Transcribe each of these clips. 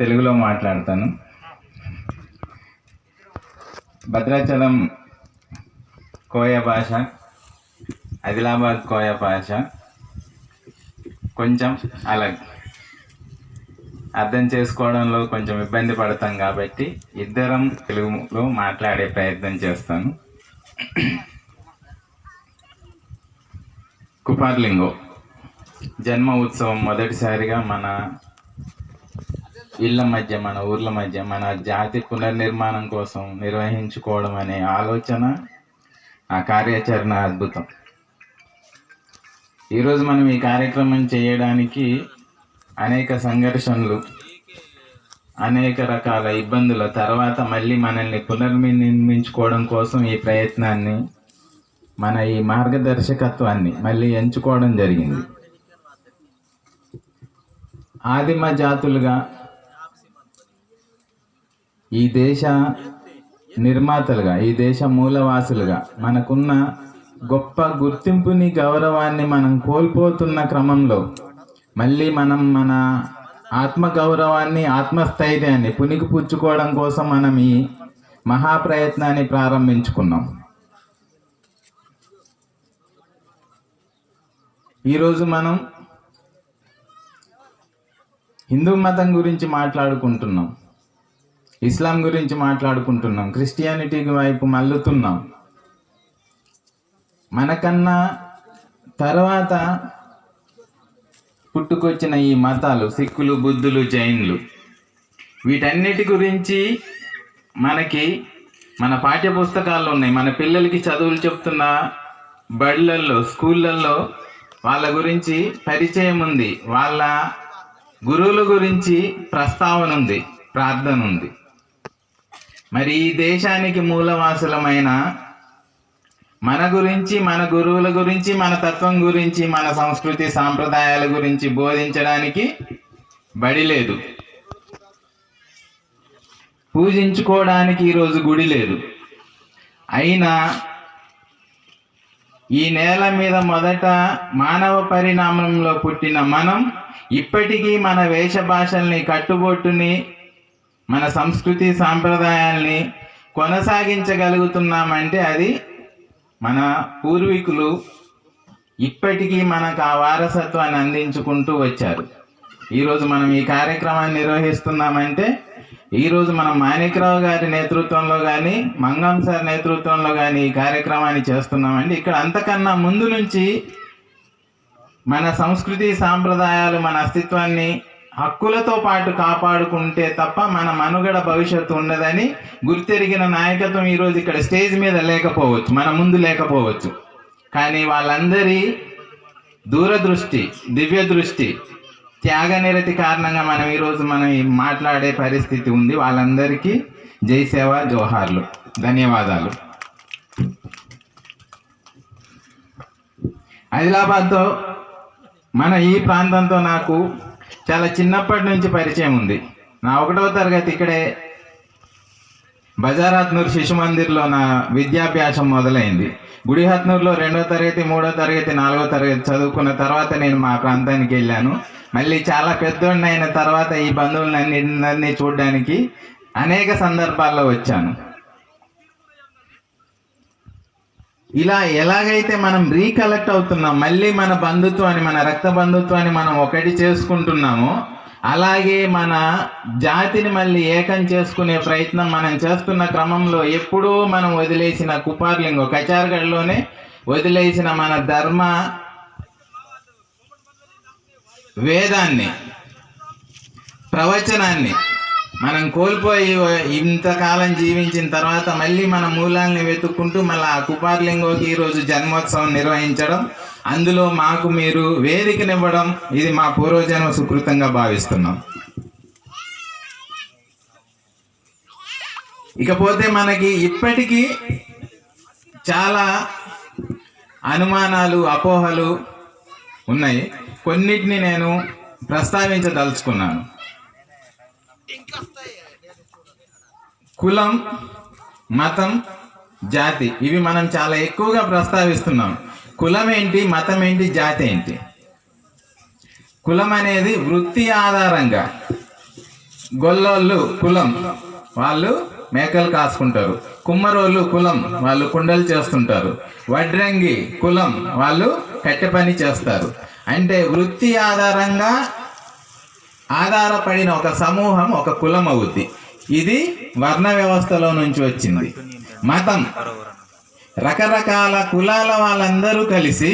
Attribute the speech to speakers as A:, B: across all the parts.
A: తెలుగులో మాట్లాడతాను. భద్రాచలం కోయ భాష, ఆదిలాబాద్ కోయ భాష కొంచెం అలాగే అర్థం చేసుకోవడంలో కొంచెం ఇబ్బంది పడతాం కాబట్టి ఇద్దరం తెలుగులో మాట్లాడే ప్రయత్నం చేస్తాను. కుపార్లింగో జన్మ ఉత్సవం మొదటిసారిగా మన ఇళ్ళ మధ్య, మన ఊర్ల మధ్య, మన జాతి పునర్నిర్మాణం కోసం నిర్వహించుకోవడం అనే ఆలోచన, ఆ కార్యాచరణ అద్భుతం. ఈరోజు మనం ఈ కార్యక్రమం చేయడానికి అనేక సంఘర్షణలు, అనేక రకాల ఇబ్బందుల తర్వాత మళ్ళీ మనల్ని పునర్నిర్మించుకోవడం కోసం ఈ ప్రయత్నాన్ని, మన ఈ మార్గదర్శకత్వాన్ని మళ్ళీ ఎంచుకోవడం జరిగింది. ఆదిమ జాతులుగా, ఈ దేశ నిర్మాతలుగా, ఈ దేశ మూలవాసులుగా మనకున్న గొప్ప గుర్తింపుని, గౌరవాన్ని మనం కోల్పోతున్న క్రమంలో మళ్ళీ మనం మన ఆత్మగౌరవాన్ని, ఆత్మస్థైర్యాన్ని పుణికిపుచ్చుకోవడం కోసం మనం ఈ మహాప్రయత్నాన్ని ప్రారంభించుకున్నాం. ఈరోజు మనం హిందూ మతం గురించి మాట్లాడుకుంటున్నాం, ఇస్లాం గురించి మాట్లాడుకుంటున్నాం, క్రిస్టియానిటీకి వైపు మళ్ళుతున్నాం. మనకన్నా తర్వాత పుట్టుకొచ్చిన ఈ మతాలు, సిక్కులు, బుద్ధులు, జైన్లు, వీటన్నిటి గురించి మనకి మన పాఠ్య పుస్తకాల్లో ఉన్నాయి. మన పిల్లలకి చదువులు చెప్తున్న బడులలో, స్కూళ్ళల్లో వాళ్ళ గురించి పరిచయం ఉంది, వాళ్ళ గురువుల గురించి ప్రస్తావన ఉంది, ప్రార్థన ఉంది. మరి ఈ దేశానికి మూలవాసులమైన మన గురించి, మన గురువుల గురించి, మన తత్వం గురించి, మన సంస్కృతి సాంప్రదాయాల గురించి బోధించడానికి బడి లేదు, పూజించుకోవడానికి ఈరోజు గుడి లేదు. అయినా ఈ నేల మీద మొదట మానవ పరిణామంలో పుట్టిన మనం ఇప్పటికీ మన వేష భాషల్ని, కట్టుబొట్టుని, మన సంస్కృతి సాంప్రదాయాల్ని కొనసాగించగలుగుతున్నామంటే అది మన పూర్వీకులు ఇప్పటికీ మనకు ఆ వారసత్వాన్ని అందించుకుంటూ వచ్చారు. ఈరోజు మనం ఈ కార్యక్రమాన్ని నిర్వహిస్తున్నామంటే ఈరోజు మనం మాణిక్రావు గారి నేతృత్వంలో కానీ, మంగం సార్ నేతృత్వంలో కానీ ఈ కార్యక్రమాన్ని చేస్తున్నామంటే ఇక్కడ అంతకన్నా ముందు నుంచి మన సంస్కృతి సాంప్రదాయాలు, మన అస్తిత్వాన్ని హక్కులతో పాటు కాపాడుకుంటే తప్ప మన మనుగడ భవిష్యత్తు ఉండదని గుర్తెరిగిన నాయకత్వం ఈరోజు ఇక్కడ స్టేజ్ మీద లేకపోవచ్చు, మన ముందు లేకపోవచ్చు. కానీ వాళ్ళందరి దూరదృష్టి, దివ్య దృష్టి, త్యాగనిరతి కారణంగా మనం ఈరోజు మాట్లాడే పరిస్థితి ఉంది. వాళ్ళందరికీ జై సేవ, జోహార్లు, ధన్యవాదాలు. ఆదిలాబాద్తో, మన ఈ ప్రాంతంతో నాకు చాలా చిన్నప్పటి నుంచి పరిచయం ఉంది. నా 1వ తరగతి ఇక్కడే బజారాత్నూర్ శిశు మందిర్లో నా విద్యాభ్యాసం మొదలైంది. గుడిహత్నూర్లో 2వ తరగతి, 3వ తరగతి, 4వ తరగతి చదువుకున్న తర్వాత నేను మా ప్రాంతానికి వెళ్ళాను. మళ్ళీ చాలా పెద్దోడిని అయిన తర్వాత ఈ బంధువులన్నింటినీ చూడడానికి అనేక సందర్భాల్లో వచ్చాను. ఇలా ఎలాగైతే మనం రీకలెక్ట్ అవుతున్నాం, మళ్ళీ మన బంధుత్వాన్ని, మన రక్త బంధుత్వాన్ని మనం ఒకటి చేసుకుంటున్నామో, అలాగే మన జాతిని మళ్ళీ ఏకం చేసుకునే ప్రయత్నం మనం చేస్తున్న క్రమంలో ఎప్పుడూ మనం వదిలేసిన కుపార్లింగో, కచార్గఢ్లోనే వదిలేసిన మన ధర్మ వేదాన్ని, ప్రవచనాన్ని మనం కోల్పోయి ఇంతకాలం జీవించిన తర్వాత మళ్ళీ మన మూలాల్ని వెతుక్కుంటూ మళ్ళీ ఆ కుపార్లింగోకి ఈరోజు జన్మోత్సవం నిర్వహించడం, అందులో మాకు మీరు వేదికనివ్వడం, ఇది మా పూర్వజన్మ సుకృతంగా భావిస్తున్నాం. ఇకపోతే మనకి ఇప్పటికీ చాలా అనుమానాలు, అపోహలు ఉన్నాయి. కొన్నిటిని నేను ప్రస్తావించదలుచుకున్నాను. కులం, మతం, జాతి, ఇవి మనం చాలా ఎక్కువగా ప్రస్తావిస్తున్నాం. కులం ఏంటి, మతం ఏంటి, జాతి ఏంటి? కులం అనేది వృత్తి ఆధారంగా గొల్లోళ్ళు కులం, వాళ్ళు మేకలు కాసుకుంటారు. కుమ్మరోళ్ళు కులం, వాళ్ళు కుండలు చేస్తుంటారు. వడ్రంగి కులం, వాళ్ళు కట్టె పని చేస్తారు. అంటే వృత్తి ఆధారంగా ఆధారపడిన ఒక సమూహం ఒక కులం అవుద్ది. ఇది వర్ణ వ్యవస్థలో నుంచి వచ్చింది. మతం, రకరకాల కులాల వాళ్ళందరూ కలిసి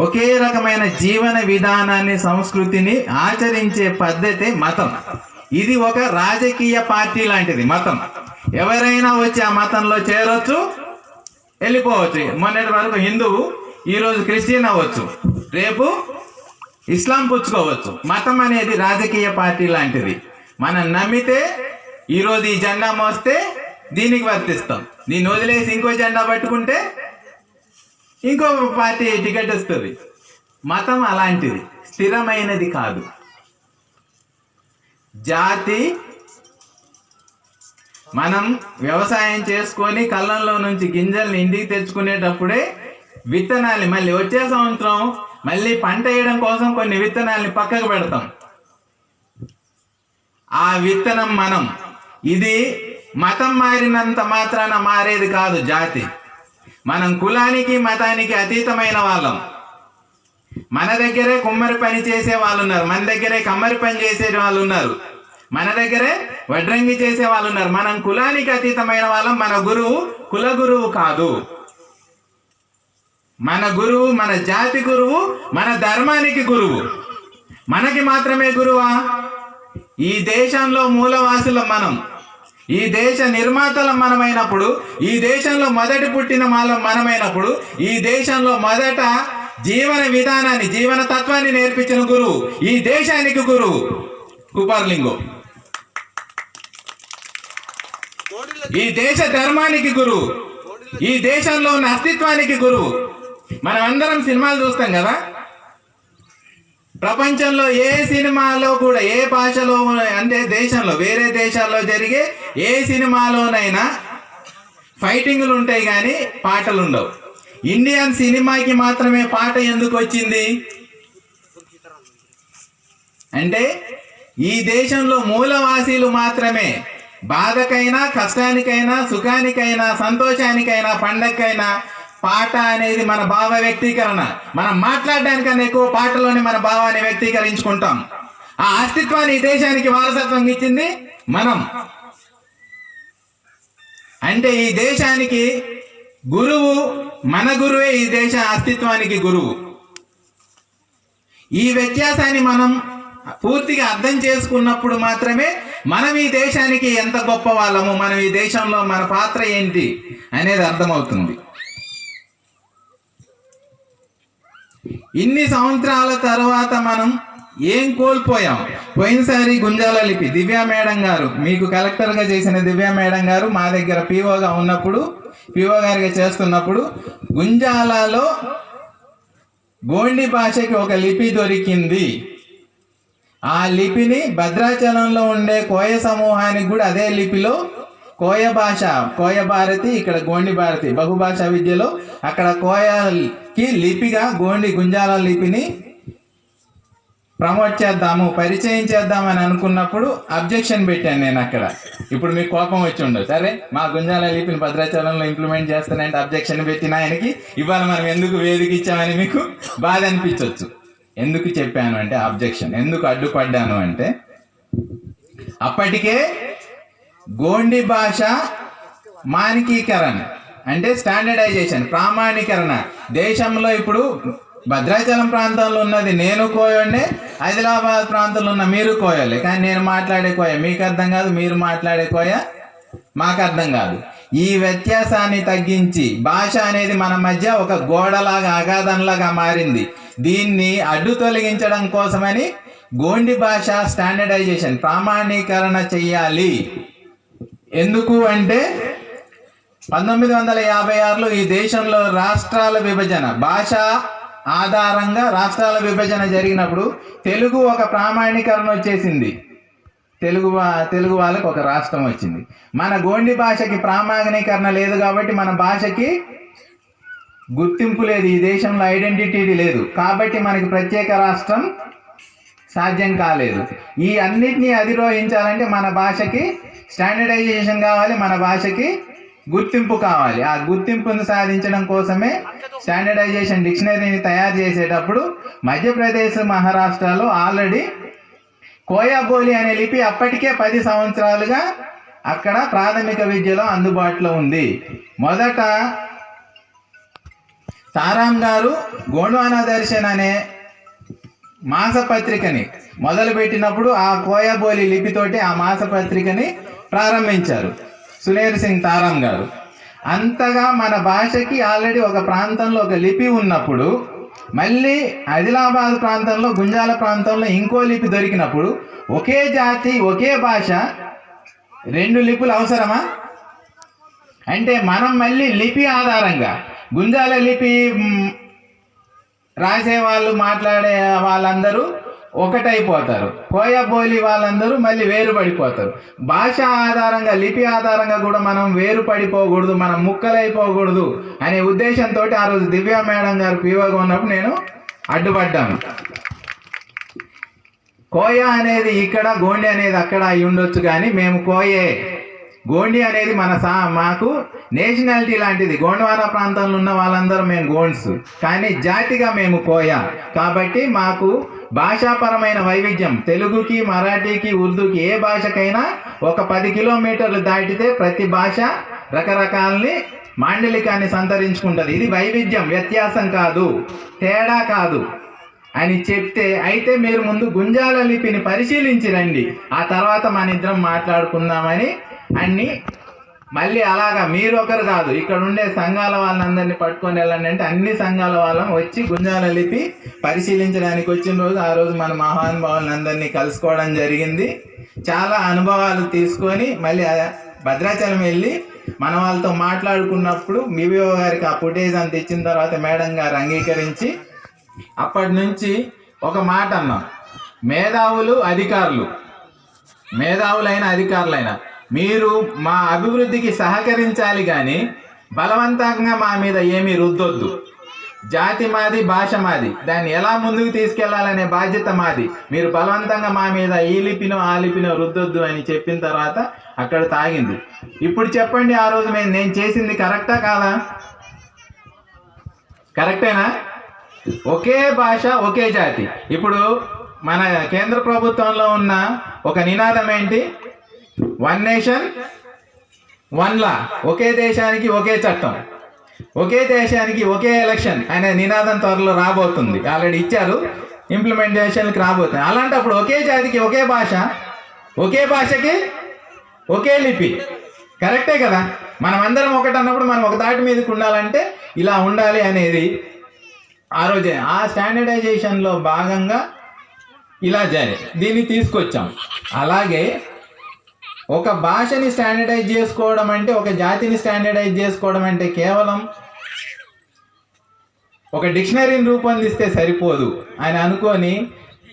A: ఒకే రకమైన జీవన విధానాన్ని, సంస్కృతిని ఆచరించే పద్ధతి మతం. ఇది ఒక రాజకీయ పార్టీ లాంటిది మతం. ఎవరైనా వచ్చి ఆ మతంలో చేరొచ్చు, వెళ్ళిపోవచ్చు. మొన్నటి వరకు హిందువు, ఈరోజు క్రిస్టియన్ అవ్వచ్చు, రేపు ఇస్లాం పుచ్చుకోవచ్చు. మతం అనేది రాజకీయ పార్టీ లాంటిది. మనం నమ్మితే ఈరోజు ఈ జెండా మోస్తే దీనికి వర్తిస్తాం, దీన్ని వదిలేసి ఇంకో జెండా పట్టుకుంటే ఇంకో పార్టీ టికెట్ వస్తుంది. మతం అలాంటిది, స్థిరమైనది కాదు. జాతి, మనం వ్యవసాయం చేసుకొని కళ్ళంలో నుంచి గింజల్ని ఇంటికి తెచ్చుకునేటప్పుడే విత్తనాల్ని మళ్ళీ వచ్చే సంవత్సరం మళ్ళీ పంట వేయడం కోసం కొన్ని విత్తనాల్ని పక్కకు పెడతాం. ఆ విత్తనం మనం. ఇది మతం మారినంత మాత్రాన మారేది కాదు జాతి. మనం కులానికి మతానికి అతీతమైన వాళ్ళం. మన దగ్గరే కుమ్మరి పని చేసే వాళ్ళు ఉన్నారు, మన దగ్గరే కమ్మరి పని చేసే వాళ్ళు ఉన్నారు, మన దగ్గరే వడ్రంగి చేసే వాళ్ళు ఉన్నారు. మనం కులానికి అతీతమైన వాళ్ళం. మన గురువు కుల గురువు కాదు. మన గురువు, మన జాతి గురువు, మన ధర్మానికి గురువు. మనకి మాత్రమే గురువా? ఈ దేశంలో మూలవాసులం మనం. ఈ దేశ నిర్మాతలం మనమైనప్పుడు, ఈ దేశంలో మొదటి పుట్టిన మనమైనప్పుడు, ఈ దేశంలో మొదట జీవన విధానాన్ని, జీవన తత్వాన్ని నేర్పించిన గురువు ఈ దేశానికి గురువు కుపార్లింగో. ఈ దేశ ధర్మానికి గురువు, ఈ దేశంలో ఉన్న అస్తిత్వానికి గురువు. మనం అందరం సినిమాలు చూస్తాం కదా, ప్రపంచంలో ఏ సినిమాలో కూడా, ఏ భాషలో అంటే దేశంలో, వేరే దేశాల్లో జరిగే ఏ సినిమాలోనైనా ఫైటింగ్లు ఉంటాయి కానీ పాటలు ఉండవు. ఇండియన్ సినిమాకి మాత్రమే పాట ఎందుకు వచ్చింది అంటే, ఈ దేశంలో మూలవాసీలు మాత్రమే బాధకైనా, కష్టానికైనా, సుఖానికైనా, సంతోషానికైనా, పండగకైనా పాట అనేది మన భావ వ్యక్తీకరణ. మనం మాట్లాడడానికన్నా ఎక్కువ పాటలోనే మన భావాన్ని వ్యక్తీకరించుకుంటాం. ఆ అస్తిత్వాన్ని ఈ దేశానికి వారసత్వం ఇచ్చింది మనం. అంటే ఈ దేశానికి గురువు మన గురువే, ఈ దేశ అస్తిత్వానికి గురువు. ఈ వ్యత్యాసాన్ని మనం పూర్తిగా అర్థం చేసుకున్నప్పుడు మాత్రమే మనం ఈ దేశానికి ఎంత గొప్ప వాళ్ళము, మనం ఈ దేశంలో మన పాత్ర ఏంటి అనేది అర్థమవుతుంది. ఇన్ని సంవత్సరాల తర్వాత మనం ఏం కోల్పోయాం? పోయినసారి గుంజాల లిపి దివ్యా మేడం గారు, మీకు కలెక్టర్గా చేసిన దివ్యా మేడం గారు మా దగ్గర పిఓగా ఉన్నప్పుడు, పిఓ గారిగా చేస్తున్నప్పుడు గుంజాలలో గోండి భాషకి ఒక లిపి దొరికింది. ఆ లిపిని భద్రాచలంలో ఉండే కోయ సమూహానికి కూడా అదే లిపిలో కోయ భాష, కోయ భారతి, ఇక్కడ గోండి భారతి, బహుభాషా విద్యలో అక్కడ కోయకి లిపిగా గోండి గుంజాల లిపిని ప్రమోట్ చేద్దాము, పరిచయం చేద్దామని అనుకున్నప్పుడు అబ్జెక్షన్ పెట్టాను నేను అక్కడ. ఇప్పుడు మీకు కోపం వచ్చి ఉండదు, సరే మా గుంజాల లిపిని భద్రాచలంలో ఇంప్లిమెంట్ చేస్తానంటే అబ్జెక్షన్ పెట్టిన ఆయనకి ఇవాళ మనం ఎందుకు వేదిక ఇచ్చామని మీకు బాధ అనిపించవచ్చు. ఎందుకు చెప్పాను అంటే అబ్జెక్షన్, ఎందుకు అడ్డుపడ్డాను అంటే, అప్పటికే గోండి భాష మానకీకరణ అంటే స్టాండర్డైజేషన్, ప్రామాణీకరణ దేశంలో. ఇప్పుడు భద్రాచలం ప్రాంతంలో ఉన్నది నేను కోయండే, ఆదిలాబాద్ ప్రాంతంలో ఉన్న మీరు కోయలే. కానీ నేను మాట్లాడే కోయ మీకు అర్థం కాదు, మీరు మాట్లాడే కోయ మాకు అర్థం కాదు. ఈ వ్యత్యాసాన్ని తగ్గించి భాష అనేది మన మధ్య ఒక గోడలాగా, అగాధంలాగా మారింది. దీన్ని అడ్డు తొలగించడం కోసమని గోండి భాష స్టాండర్డైజేషన్, ప్రామాణీకరణ చెయ్యాలి. ఎందుకు అంటే 1956లో ఈ దేశంలో రాష్ట్రాల విభజన, భాష ఆధారంగా రాష్ట్రాల విభజన జరిగినప్పుడు తెలుగు ఒక ప్రామాణీకరణ వచ్చేసింది. తెలుగు వాళ్ళకి ఒక రాష్ట్రం వచ్చింది. మన గోండి భాషకి ప్రామాణీకరణ లేదు కాబట్టి మన భాషకి గుర్తింపు లేదు, ఈ దేశంలో ఐడెంటిటీ లేదు. కాబట్టి మనకి ప్రత్యేక రాష్ట్రం సాధ్యం కాలేదు. ఈ అన్నిటినీ అధిరోహించాలంటే మన భాషకి స్టాండర్డైజేషన్ కావాలి, మన భాషకి గుర్తింపు కావాలి. ఆ గుర్తింపును సాధించడం కోసమే స్టాండర్డైజేషన్ డిక్షనరీని తయారు చేసేటప్పుడు మధ్యప్రదేశ్, మహారాష్ట్రలో ఆల్రెడీ కోయా బోలి అనే లిపి అప్పటికే 10 సంవత్సరాలుగా అక్కడ ప్రాథమిక విద్యలో అందుబాటులో ఉంది. మొదట తారాం గారు గోండ్వానా దర్శన్ అనే మాసపత్రికని మొదలుపెట్టినప్పుడు ఆ కోయా బోలి లిపితోటి ఆ మాసపత్రికని ప్రారంభించారు సునేర్ సింగ్ తారాం గారు. అంతగా మన భాషకి ఆల్రెడీ ఒక ప్రాంతంలో ఒక లిపి ఉన్నప్పుడు మళ్ళీ ఆదిలాబాద్ ప్రాంతంలో, గుంజాల ప్రాంతంలో ఇంకో లిపి దొరికినప్పుడు ఒకే జాతి ఒకే భాష 2 లిపులు అవసరమా? అంటే మనం మళ్ళీ లిపి ఆధారంగా గుంజాల లిపి రాసే వాళ్ళు, మాట్లాడే వాళ్ళందరూ ఒకటైపోతారు, కోయా బోలి వాళ్ళందరూ మళ్ళీ వేరుపడిపోతారు. భాష ఆధారంగా, లిపి ఆధారంగా కూడా మనం వేరుపడిపోకూడదు, మనం ముక్కలైపోకూడదు అనే ఉద్దేశంతో ఆ రోజు దివ్య మేడం గారు పీవగా ఉన్నప్పుడు నేను అడ్డుపడ్డాను. కోయా అనేది ఇక్కడ, గోండి అనేది అక్కడ అయి ఉండొచ్చు, కానీ మేము కోయే. గోండి అనేది మాకు నేషనాలిటీ లాంటిది. గోండ్వానా ప్రాంతంలో ఉన్న వాళ్ళందరూ మేము గోండ్స్, కానీ జాతిగా మేము కోయా. కాబట్టి మాకు భాషాపరమైన వైవిధ్యం, తెలుగుకి, మరాఠీకి, ఉర్దూకి, ఏ భాషకైనా ఒక 10 కిలోమీటర్లు దాటితే ప్రతి భాష రకరకాలని మాండలికాన్ని సంతరించుకుంటుంది. ఇది వైవిధ్యం, వ్యత్యాసం కాదు, తేడా కాదు అని చెప్తే, అయితే మీరు ముందు గుంజాల లిపిని పరిశీలించి రండి, ఆ తర్వాత మన ఇద్దరం మాట్లాడుకుందామని అన్ని మళ్ళీ అలాగా మీరు ఒకరు కాదు, ఇక్కడ ఉండే సంఘాల వాళ్ళందరినీ పట్టుకొని వెళ్ళండి అంటే అన్ని సంఘాల వాళ్ళం వచ్చి గుంజాల లిపి పరిశీలించడానికి వచ్చిన రోజు, ఆ రోజు మన మహానుభావులందరినీ కలుసుకోవడం జరిగింది. చాలా అనుభవాలు తీసుకొని మళ్ళీ భద్రాచలం వెళ్ళి మన వాళ్ళతో మాట్లాడుకున్నప్పుడు మివిఓ గారికి ఆ ఫుటేజ్ అంత ఇచ్చిన తర్వాత మేడం గారు అంగీకరించి అప్పటి నుంచి ఒక మాట అన్నాం, మేధావులు అధికారులు, మేధావులైన అధికారులైన మీరు మా అభివృద్ధికి సహకరించాలి, కానీ బలవంతంగా మా మీద ఏమీ రుద్దొద్దు. జాతి మాది, భాష మాది, దాన్ని ఎలా ముందుకు తీసుకెళ్లాలనే బాధ్యత మాది. మీరు బలవంతంగా మా మీద ఈ లిపినో ఆ లిపినో రుద్దొద్దు అని చెప్పిన తర్వాత అక్కడ తాగింది. ఇప్పుడు చెప్పండి, ఆ రోజు నేను చేసింది కరెక్టా కాదా? కరెక్టేనా? ఒకే భాష ఒకే జాతి. ఇప్పుడు మన కేంద్ర ప్రభుత్వంలో ఉన్న ఒక నినాదం ఏంటి? 1 నేషన్ 1 లా, ఒకే దేశానికి ఒకే చట్టం, ఒకే దేశానికి ఒకే ఎలక్షన్ అనే నినాదం త్వరలో రాబోతుంది. ఆల్రెడీ ఇచ్చారు, ఇంప్లిమెంటేషన్కి రాబోతుంది. అలాంటప్పుడు ఒకే జాతికి ఒకే భాష, ఒకే భాషకి ఒకే లిపి, కరెక్టే కదా? మనం అందరం ఒకటి అన్నప్పుడు మనం ఒక తాటి మీదకి ఉండాలంటే ఇలా ఉండాలి అనేది ఆ రోజే ఆ స్టాండర్డైజేషన్లో భాగంగా ఇలా దీన్ని తీసుకొచ్చాం. అలాగే ఒక భాషని స్టాండర్డైజ్ చేసుకోవడం అంటే, ఒక జాతిని స్టాండర్డైజ్ చేసుకోవడం అంటే కేవలం ఒక డిక్షనరీని రూపొందిస్తే సరిపోదు అని అనుకొని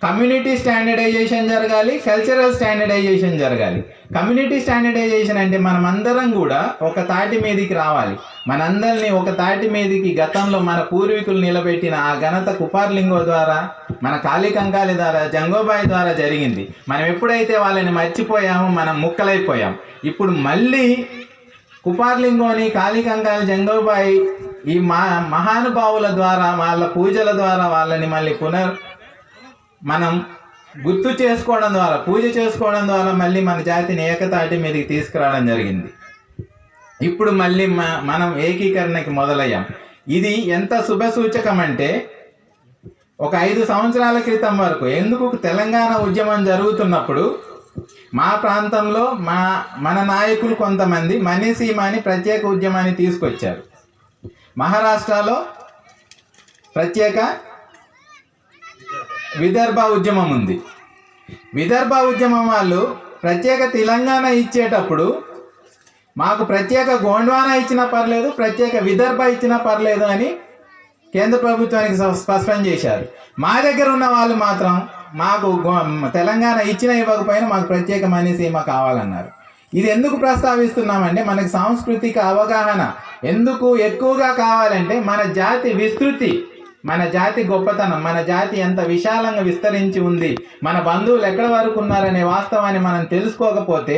A: కమ్యూనిటీ స్టాండర్డైజేషన్ జరగాలి, కల్చరల్ స్టాండర్డైజేషన్ జరగాలి. కమ్యూనిటీ స్టాండర్డైజేషన్ అంటే మనం అందరం కూడా ఒక తాటి మీదకి రావాలి. మనందరినీ ఒక తాటి మీదకి గతంలో మన పూర్వీకులు నిలబెట్టిన ఆ ఘనత కుపార్లింగో ద్వారా, మన కాళీ కంకాలి ద్వారా, జంగోబాయి ద్వారా జరిగింది. మనం ఎప్పుడైతే వాళ్ళని మర్చిపోయామో మనం ముక్కలైపోయాం. ఇప్పుడు మళ్ళీ కుపార్లింగోని, కాళీ కంకాలి, జంగోబాయి ఈ మహానుభావుల ద్వారా, వాళ్ళ పూజల ద్వారా వాళ్ళని మళ్ళీ మనం గుర్తు చేసుకోవడం ద్వారా, పూజ చేసుకోవడం ద్వారా మళ్ళీ మన జాతిని ఏకతాటి మీదకి తీసుకురావడం జరిగింది. ఇప్పుడు మళ్ళీ మనం ఏకీకరణకి మొదలయ్యాం. ఇది ఎంత శుభసూచకం అంటే, ఒక 5 సంవత్సరాల క్రితం వరకు ఎందుకు తెలంగాణ ఉద్యమం జరుగుతున్నప్పుడు మా ప్రాంతంలో మన నాయకులు కొంతమంది మణిసీమ అని ప్రత్యేక ఉద్యమాన్ని తీసుకొచ్చారు. మహారాష్ట్రలో ప్రత్యేక విదర్భ ఉద్యమం ఉంది. విదర్భ ఉద్యమం వాళ్ళు ప్రత్యేక తెలంగాణ ఇచ్చేటప్పుడు మాకు ప్రత్యేక గోండ్వానా ఇచ్చినా పర్లేదు, ప్రత్యేక విదర్భ ఇచ్చినా పర్లేదు అని కేంద్ర ప్రభుత్వానికి స్పష్టం చేశారు. మా దగ్గర ఉన్న వాళ్ళు మాత్రం మాకు తెలంగాణ ఇచ్చినా ఇవ్వకపోయినా మాకు ప్రత్యేక మణిసీమ కావాలన్నారు. ఇది ఎందుకు ప్రస్తావిస్తున్నామంటే, మనకి సాంస్కృతిక అవగాహన ఎందుకు ఎక్కువగా కావాలంటే, మన జాతి విస్తృతి, మన జాతి గొప్పతనం, మన జాతి ఎంత విశాలంగా విస్తరించి ఉంది, మన బంధువులు ఎక్కడి వరకు ఉన్నారనే వాస్తవాన్ని మనం తెలుసుకోకపోతే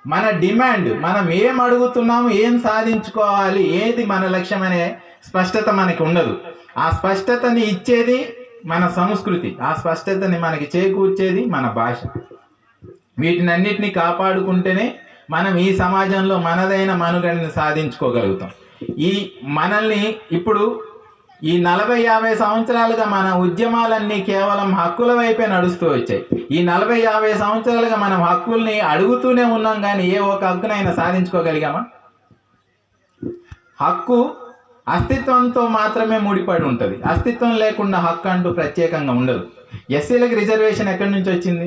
A: మన డిమాండ్, మనం ఏం అడుగుతున్నాము, ఏం సాధించుకోవాలి, ఏది మన లక్ష్యం అనే స్పష్టత మనకి ఉండదు. ఆ స్పష్టతని ఇచ్చేది మన సంస్కృతి, ఆ స్పష్టతని మనకి చేకూర్చేది మన భాష. వీటినన్నిటిని కాపాడుకుంటేనే మనం ఈ సమాజంలో మనదైన మనుగడని సాధించుకోగలుగుతాం. ఈ మనల్ని ఇప్పుడు ఈ 40-50 సంవత్సరాలుగా మన ఉద్యమాలన్నీ కేవలం హక్కుల వైపే నడుస్తూ వచ్చాయి. ఈ 40-50 సంవత్సరాలుగా మనం హక్కుల్ని అడుగుతూనే ఉన్నాం, కానీ ఏ ఒక హక్కునైనా సాధించుకోగలిగామా? హక్కు అస్తిత్వంతో మాత్రమే ముడిపడి ఉంటుంది. అస్తిత్వం లేకుండా హక్కు అంటూ ప్రత్యేకంగా ఉండదు. ఎస్సీలకు రిజర్వేషన్ ఎక్కడి నుంచి వచ్చింది?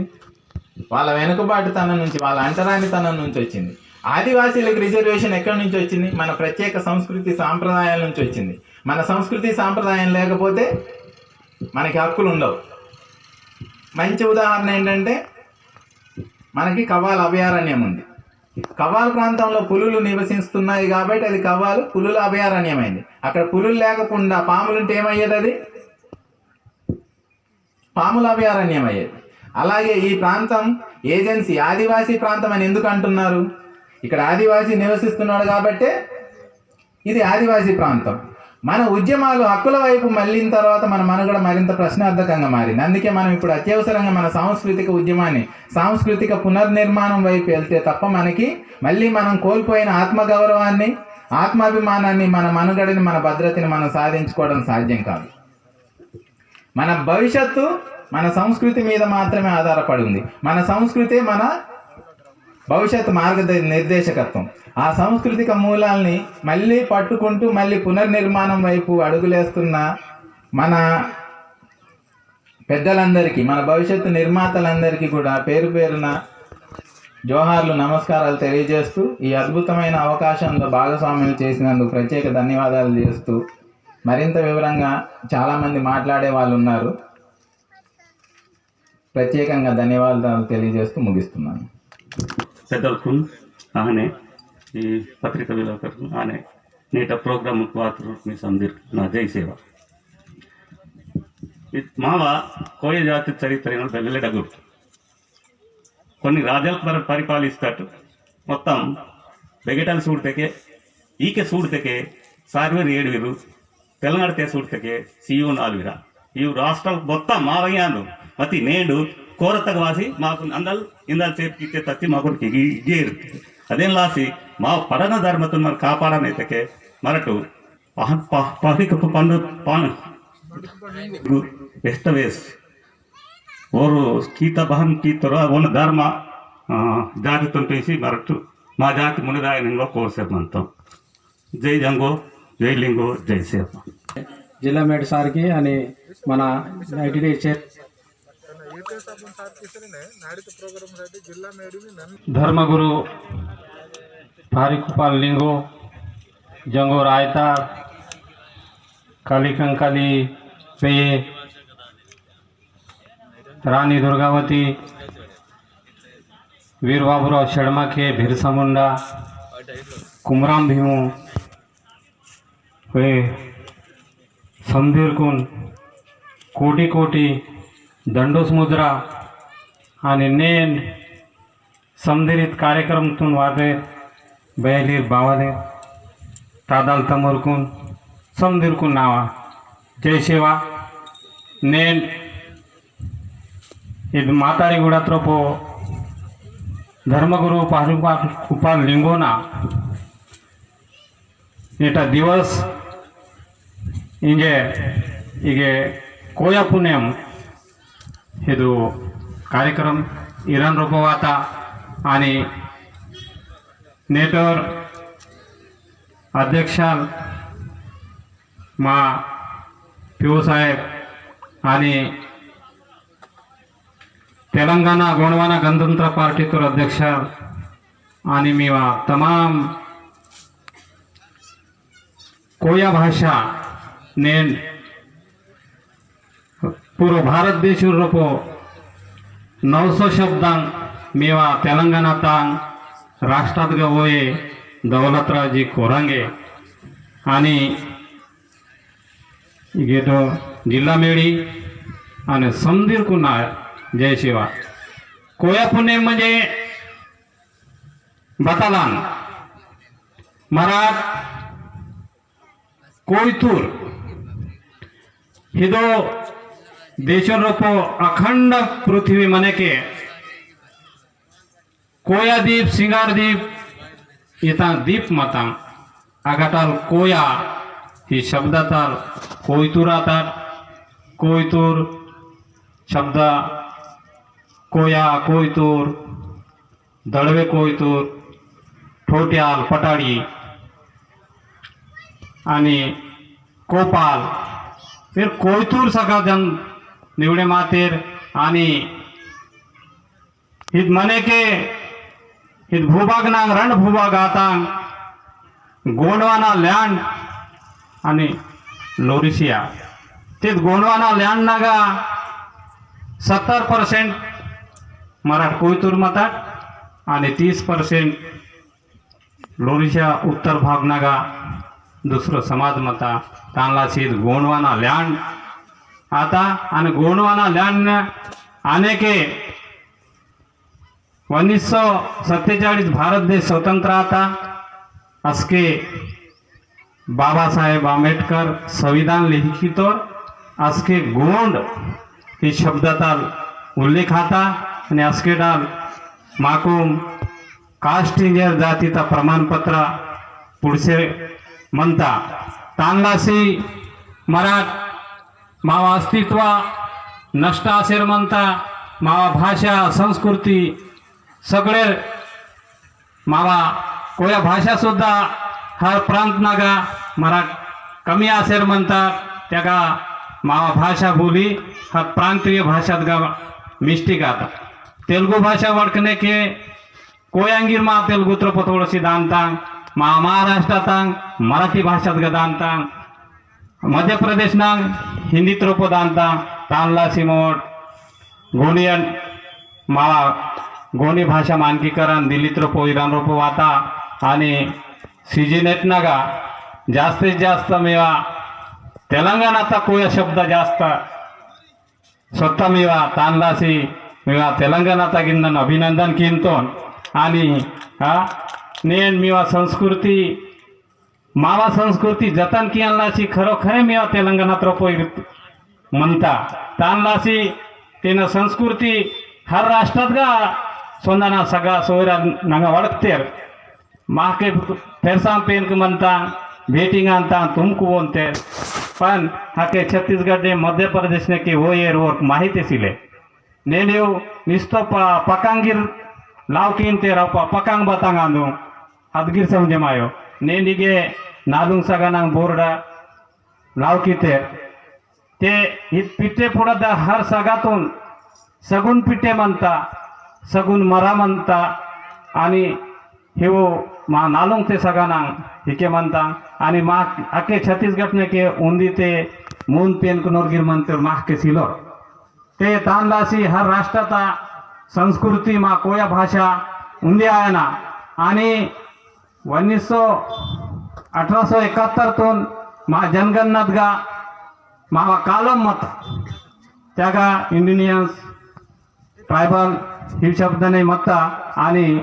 A: వాళ్ళ వెనుకబాటుతనం నుంచి, వాళ్ళ అంటరానితనం నుంచి వచ్చింది. ఆదివాసీలకు రిజర్వేషన్ ఎక్కడి నుంచి వచ్చింది? మన ప్రత్యేక సంస్కృతి సాంప్రదాయాల నుంచి వచ్చింది. మన సంస్కృతి సాంప్రదాయం లేకపోతే మనకి హక్కులు ఉండవు. మంచి ఉదాహరణ ఏంటంటే, మనకి కవ్వాల్ అభయారణ్యం ఉంది. కవ్వాల్ ప్రాంతంలో పులులు నివసిస్తున్నాయి కాబట్టి అది కవ్వాలు పులుల అభయారణ్యం అయింది. అక్కడ పులులు లేకుండా పాములుంటే ఏమయ్యేది? అది పాముల అభయారణ్యం అయ్యేది. అలాగే ఈ ప్రాంతం ఏజెన్సీ ఆదివాసీ ప్రాంతం అని ఎందుకు అంటున్నారు? ఇక్కడ ఆదివాసీ నివసిస్తున్నాడు కాబట్టే ఇది ఆదివాసీ ప్రాంతం. మన ఉద్యమాలు హక్కుల వైపు మళ్ళిన తర్వాత మన మనుగడ మరింత ప్రశ్నార్థకంగా మారింది. అందుకే మనం ఇప్పుడు అత్యవసరంగా మన సాంస్కృతిక ఉద్యమాన్ని, సాంస్కృతిక పునర్నిర్మాణం వైపు వెళ్తే తప్ప మనకి మళ్ళీ మనం కోల్పోయిన ఆత్మగౌరవాన్ని, ఆత్మాభిమానాన్ని, మన మనుగడని, మన భద్రతని మనం సాధించుకోవడం సాధ్యం కాదు. మన భవిష్యత్తు మన సంస్కృతి మీద మాత్రమే ఆధారపడి ఉంది. మన సంస్కృతి మన భవిష్యత్ నిర్దేశకత్వం. ఆ సాంస్కృతిక మూలాల్ని మళ్ళీ పట్టుకుంటూ మళ్ళీ పునర్నిర్మాణం వైపు అడుగులేస్తున్న మన పెద్దలందరికీ, మన భవిష్యత్తు నిర్మాతలందరికీ కూడా పేరు పేరున జోహార్లు, నమస్కారాలు తెలియజేస్తూ ఈ అద్భుతమైన అవకాశంలో భాగస్వామ్యం చేసినందుకు ప్రత్యేక ధన్యవాదాలు చేస్తూ, మరింత వివరంగా చాలామంది మాట్లాడే వాళ్ళు ఉన్నారు, ప్రత్యేకంగా ధన్యవాదాలు తెలియజేస్తూ ముగిస్తున్నాను.
B: పెద్దలకు ఆనే ఈ పత్రిక విలేకరులు ఆనే నేట ప్రోగ్రామ్ పాత్ర మీ సందీర్ నా జై సేవ మావ కోయ జాతి చరిత్ర వెళ్ళడగు కొన్ని రాజ్యాల పరిపాలిస్తాడు. మొత్తం వెగటల్ సూడితేకే ఈಕೆ ಸೂಡ್ತಕ್ಕೆ ಸಾರ್ವೇರು 7 ತೆಲಂಗಾಣತೆ ಸೂಡ್ತಕ್ಕೆ ಸಿಯು 4 ಇವು ರಾಷ್ಟ್ರ ಮೊತ್ತ ಮಾವಯ್ಯಾನು ಮತ್ತಿ ನೇಡು ಕೋರತಗ ವಾಸಿ ಮಾಕು ಅಂದಲ್ ಇಂದಲ್ ಸೇಪ್ಕಿತ್ತೆ ತತ್ತಿ ಮಾಕೊಡ್ಕೆ ಇಗೇ ಇರುತ್ತೆ ಅದೇನು ಲಾಸಿ మా పడన ధర్మతులు మరి కాపాడనైతే మరటు పహికపు పండు ఎస్టవేస్ ఓరు కీత బహన్ కీతరు ఉన్న ధర్మ జాతితో పేసి మరటు మా జాతి మునిదాయనంలో కోర్సేపు అంతాం. జై జంగో, జై లింగో, జై సేవ.
C: జిల్లా మేడ్ సార్కి అని మన ఐటీడీ धर्मगुरु भारिकुपाल लिंगो, जंगो रायता, काली कंकाली पे, रानी दुर्गावती, वीर बाबूराव शर्माखे, बिरसा मुंडा, कुमराम भीमू, वे समधीर कुन, कोटी कोटी दंडोस मुद्रा आणि नेन समधिरित कार्यक्रमातून वादे बयलीर बावादे तादाल तमोरकून समधिरकून नावा जय सेवा नेन ಇದು ಮಾತಾಡಿಗುಡತ್ರಪೋ धर्मगुरु भारिकुपाल लिंगोना नेटा दिवस इंगे इगे कोया पुण्यम ಇದು कार्यक्रम इरान रोपवाता आणि नेटर अध्यक्ष मा पिओ साहेब आणि तेलंगणा गोंडवाना गणतंत्र पार्टीचो अध्यक्ष आणि मी तमाम कोया भाषा नेन पूर्व भारत देश रोपो 900 शब्दांक मेवा तेलंगणातांग राष्ट्रात गवये दौलतरावजी कोरांगे आणि गेटो जिल्हा मेळी आणि समधीर कुन्हा जय शिवा. कोया पुणे म्हणजे बतालान मराठ कोयतूर हिदो देशों रोपो अखंड पृथ्वी मने के कोया द्वीप सिंगार द्वीप इता द्वीप मता आगाटाल कोया ही शब्दाताल कोयतुरातात कोयतूर शब्द कोया कोयतूर दळवे कोयतूर ठोट्याल पटाडी आणि कोपाल फिर कोयतूर सगळा जन निवडे मातेर आणि हित मने के हित भूभाग नांग रण भूभाग आतांग गोंडवाना लँड आणि लोरिशिया ते गोंडवाना लँड नागा 70% मराठ कोयतूर मतात आणि 30% लोरिशिया उत्तर भाग नागा दुसरं समाज मता तांला सीध गोंडवाना लँड आता आणि गोंडवाना लँड आने के 1947 भारत देश स्वतंत्र आता असके बाबासाहेब आंबेडकर संविधान लिखितोर असके गोंड ही शब्दाताल उल्लेख आता आणि असके डाल माकूम कास्ट इंजिनियर जातीचा प्रमाणपत्र पुढचे म्हणता तांलासी मराठ मावा अस्तित्व नष्ट असेल म्हणता मावा भाषा संस्कृती सगळे मावा कोया भाषा सुद्धा हर प्रांत नागा मराठ कमी असेल म्हणतात त्यागा मावा भाषा बोली हर प्रांतीय भाषात गा मिस्टेक आता तेलुगु भाषा वडकने के कोयांगीर मा तेलुगु त्रप थोडीशी दानतांग मा महाराष्ट्रातांग मराठी भाषात गा दानतांग मध्य प्रदेश नांग हिंदी त्रप दानतांग तांला सिमोट गोनियन मावा गोनी भाषा मानकीकरण दिल्ली त्रप इराण रोप वाता आणि सीजीनेट नागा जास्तीत जास्त मेवा तेलंगणाचा कोया शब्द जास्त स्वतः मेवा तांलासी मेवा तेलंगणाचा गिन्नन अभिनंदन किंतोन आणि नेन मेवा संस्कृती मावा संस्कृती जतन कियालासी खरोखरे मेवा तेलंगणात रोपो म्हणता तांलासी तेन संस्कृती हर राष्ट्रात गा सोंदाना सगळा सोयरा नंगा वडकतेर माके फेरसांग पेन म्हणता भेटिंग आणता तुमको बोलते पण हाके छत्तीसगढ़ ने मध्य प्रदेश ने के वो ये रोक माहिती सिले नेनेव निस्तो पकांगीर लावकीन ते राव पकांग बतांग आंदू हदगीर समझे मायो नेनिगे नालुंग सगानांग बोर्डा लावकी ते हित पिट्टे पुढं हर सगातून सगुन पिट्टे म्हणता सगुन मरा म्हणता आणि हेवो मा नालुंग ते सगानांग हिके म्हणता आणि मा अके छत्तीसगढ़ ने के उंदी ते मून पेन कुनोरगिर म्हणते माह के सिलो ते तांलासी हर राष्ट्राचा संस्कृती मा कोया भाषा उंदी आहे ना आणि 1871 तून मा जनगणनात गा मावा कालम मत त्यागा इंडियन्स ट्रायबल ही शब्दने मत आणि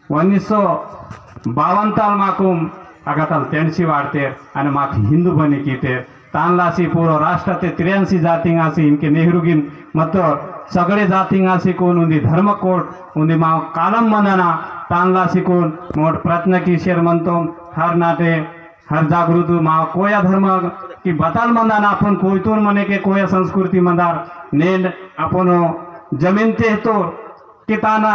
C: 1952 माकूम आगाताल 83 वाढते आणि माक हिंदू बनी कीते तांलासी पूर्ण राष्ट्राते 83 जातींगासी इनके नेहरूगिन मत सगळे जातींगासी कोण उंदी धर्मकोट उंदी माव कालम मनना तांलासी कोण मोठ प्रयत्न की शेर म्हणतो हर नाटे हर जागृत माव कोया धर्म की बताल मंदाना आपण कोयतून मने के कोया संस्कृती मंदार नेन आपण जमीन ते तो किताना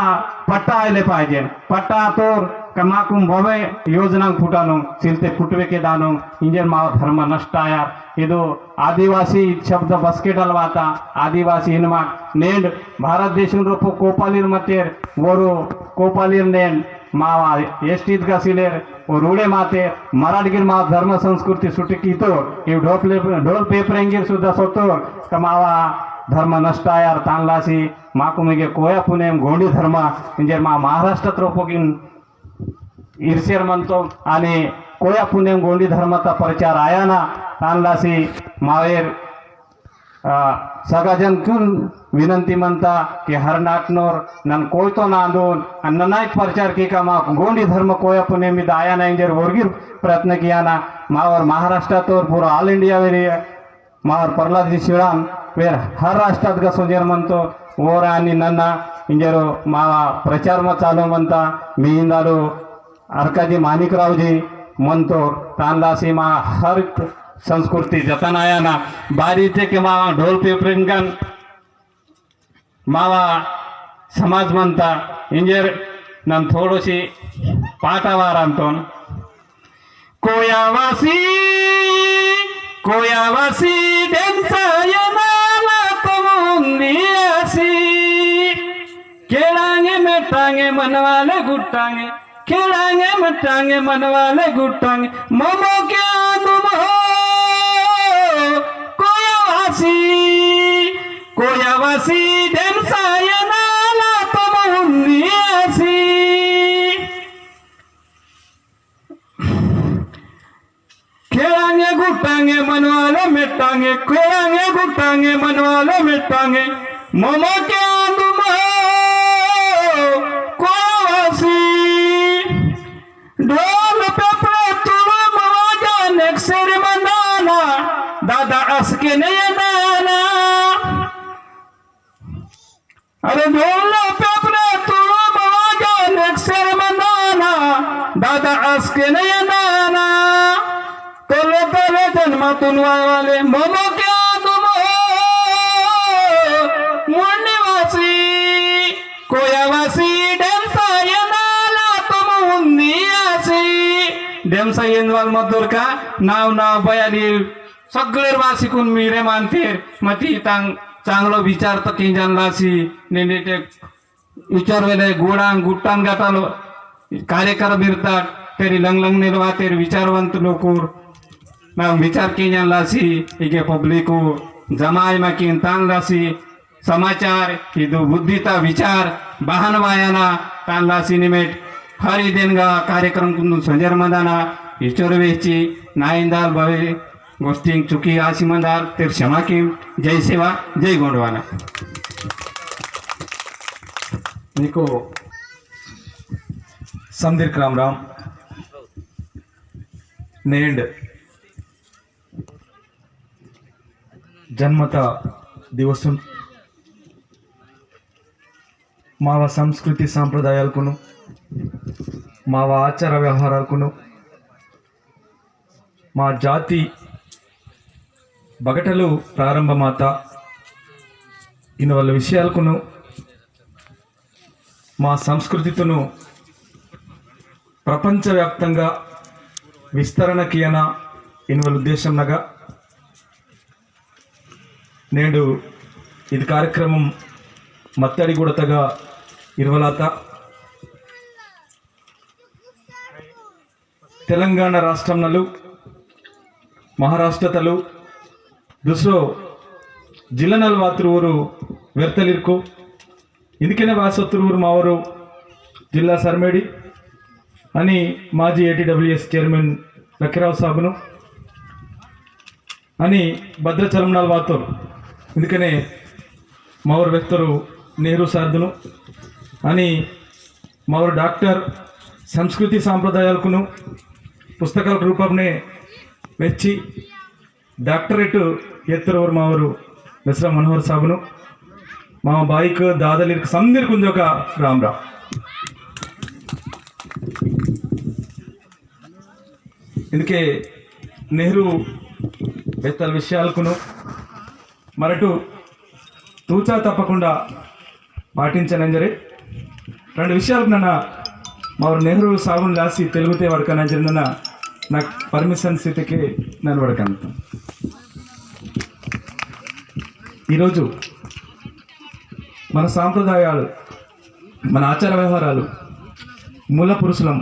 C: पट्टा आले पाहिजे पट्टा तोर कमाकुम भवे योजना फुटानो सिलते फुटवे के दानो इंजन माव धर्म नष्ट आया इदो आदिवासी शब्द बस्केटल वाता आदिवासी इनमा नेंड भारत देशून रोपो कोपालीर मतेर वरो कोपालीर नेंड मावा एस्टीत गासिलेर ओ रुडे माते मराठगीर माव धर्म संस्कृती सुटकी तो ये ढोल पेपरेंगीर सुद्धा सोतो कमावा धर्म नष्ट आयार तांलासी माकुमिगे कोया पुणे गोंडी धर्म म्हणजे मा महाराष्ट्रात रोपोगिन इर्सेर म्हणतो आणि कोया पुणे गोंडी धर्माचा प्रचार आया ना तानलासी मावेर सगळजण विनंती म्हणता की हर नाटनोर नन कोयतो नांदून आणि ननायक प्रचार की का मा गोंडी धर्म कोया पुणे मी दाया नाही जर वर्गीर प्रयत्न किया ना मावर महाराष्ट्रातोर पूरा ऑल इंडिया वेरी मावर प्रल्हाद शिळाम वेर हर राष्ट्रात गसो जर म्हणतो ओर आणि नन्ना इंजरो मा प्रचार म चालू म्हणता मी इंदालो अर्काजी माणिकरावजी म्हणतो तानलासी मा हर संस्कृती जतन आया ना बारीचे के मावा ढोल पेपरिंगन मावा समाज म्हणता इंजर नम थोडोशी पाटावार आणतो कोयावासी डेंसा यनाला तमुंदियासी केळांगे मेटांगे मनवाले गुट्टांगे खेळांगे मटांगे मनवाले गुट्टांगे मोमो क्या तुम हो कोयावासी डेंसा यनाला तमुंदियासी खेळांगे गुट्टांगे मनवाले मेटांगे खेळांगे गुट्टांगे मनवाले मेटांगे मोमो क्या तुम हो कोयावासी ढोल पेपरे तुळू मवाजा नेक्सर मनाना दादा असके नयनाना अरे ढोल पेपरे तुळू मवाजा नेक्सर मनाना दादा असके नयनाना तोले तोले जन्मातून वाले मोमो क्या तुम मुंडीवासी कोयावासी डेंसा यनाला तुम हुंदियासी डेमसा येनवाल मधुर का नाव नाव बयाली सगळे वासिकून मिरे मानते मती तांग चांगलो विचार तर की जानलासी नेने ते विचार वेले गोडांग गुट्टान गातालो कार्यक्रम बिरतात तेरी लंग लंग निर्वा तेरी विचारवंत लोकूर ना विचार की जानलासी इके पब्लिको जमाय माकीन तानलासी समाचार इदु बुद्धिता विचार बहन वायाना तानलासी निमेट हरी देनगा कार्यक्रम कुंदू संजर मंदाना ईश्वर वेची नाइंदाल भवे गोष्टी चुकी आशी मंदार तेर क्षमा की जय सेवा जय गोंडवाना
D: నీకు సందీర్ రామ్ నేండ్ జన్మత దివసం మావ సంస్కృతి సాంప్రదాయాలకును మావ ఆచార వ్యవహారాలకును మా జాతి బగటలు ప్రారంభమాత ఇన్వల్ల విషయాలకును మా సంస్కృతితును ప్రపంచవ్యాప్తంగా విస్తరణకియన ఇన్వల్ ఉద్దేశంనగా నేడు ఇది కార్యక్రమం మత్తడి గుడతగా ఇరువలాత తెలంగాణ రాష్ట్రంనలు ಮಹಾರಾಷ್ಟ್ರದಲ್ಲೂ ದುಸರೋ ಜಿಲ್ಲೆನಲ್ಲಿ ಮಾತ್ರ ಊರು ವ್ಯರ್ಥಲಿರ್ಕು ಇದಕ್ಕೇನೆ ವಾಸತ್ತೂರು ಊರು ಮಾವರು ಜಿಲ್ಲಾ ಸರ್ಮೇಡಿ అని మాజీ ఏటీడబ్ల్యూఎస్ చైర్మన్ లక్కిరావు సాబును అని భద్రాచలంనాల్ వాతోరు ఎందుకనే మావరు వ్యక్తరు నెహ్రూ సార్దును అని మావరు డాక్టర్ సంస్కృతి సాంప్రదాయాలకును పుస్తకాల రూపంనే వెచ్చి డాక్టరేట్ ఎత్తరವರು మాವರು మిశ్రా మనోహర్ సాబును మా బాయిక్ దాదలిర్కు సందీర్ కుంజోక రామ్ రామ్ ఇందుకే నెహ్రూ బెత్తల విషయాలకును మరటు తూచా తప్పకుండా పాటించనంజరే రెండు విషయాలకు నన్న మాವರು నెహ్రూ సాగును రాసి తెలుగుతే వడకనంజరి నన్న నాకు పర్మిషన్ స్థితికి నేను వడకంత ఈరోజు మన సాంప్రదాయాలు మన ఆచార వ్యవహారాలు మూల పురుషులం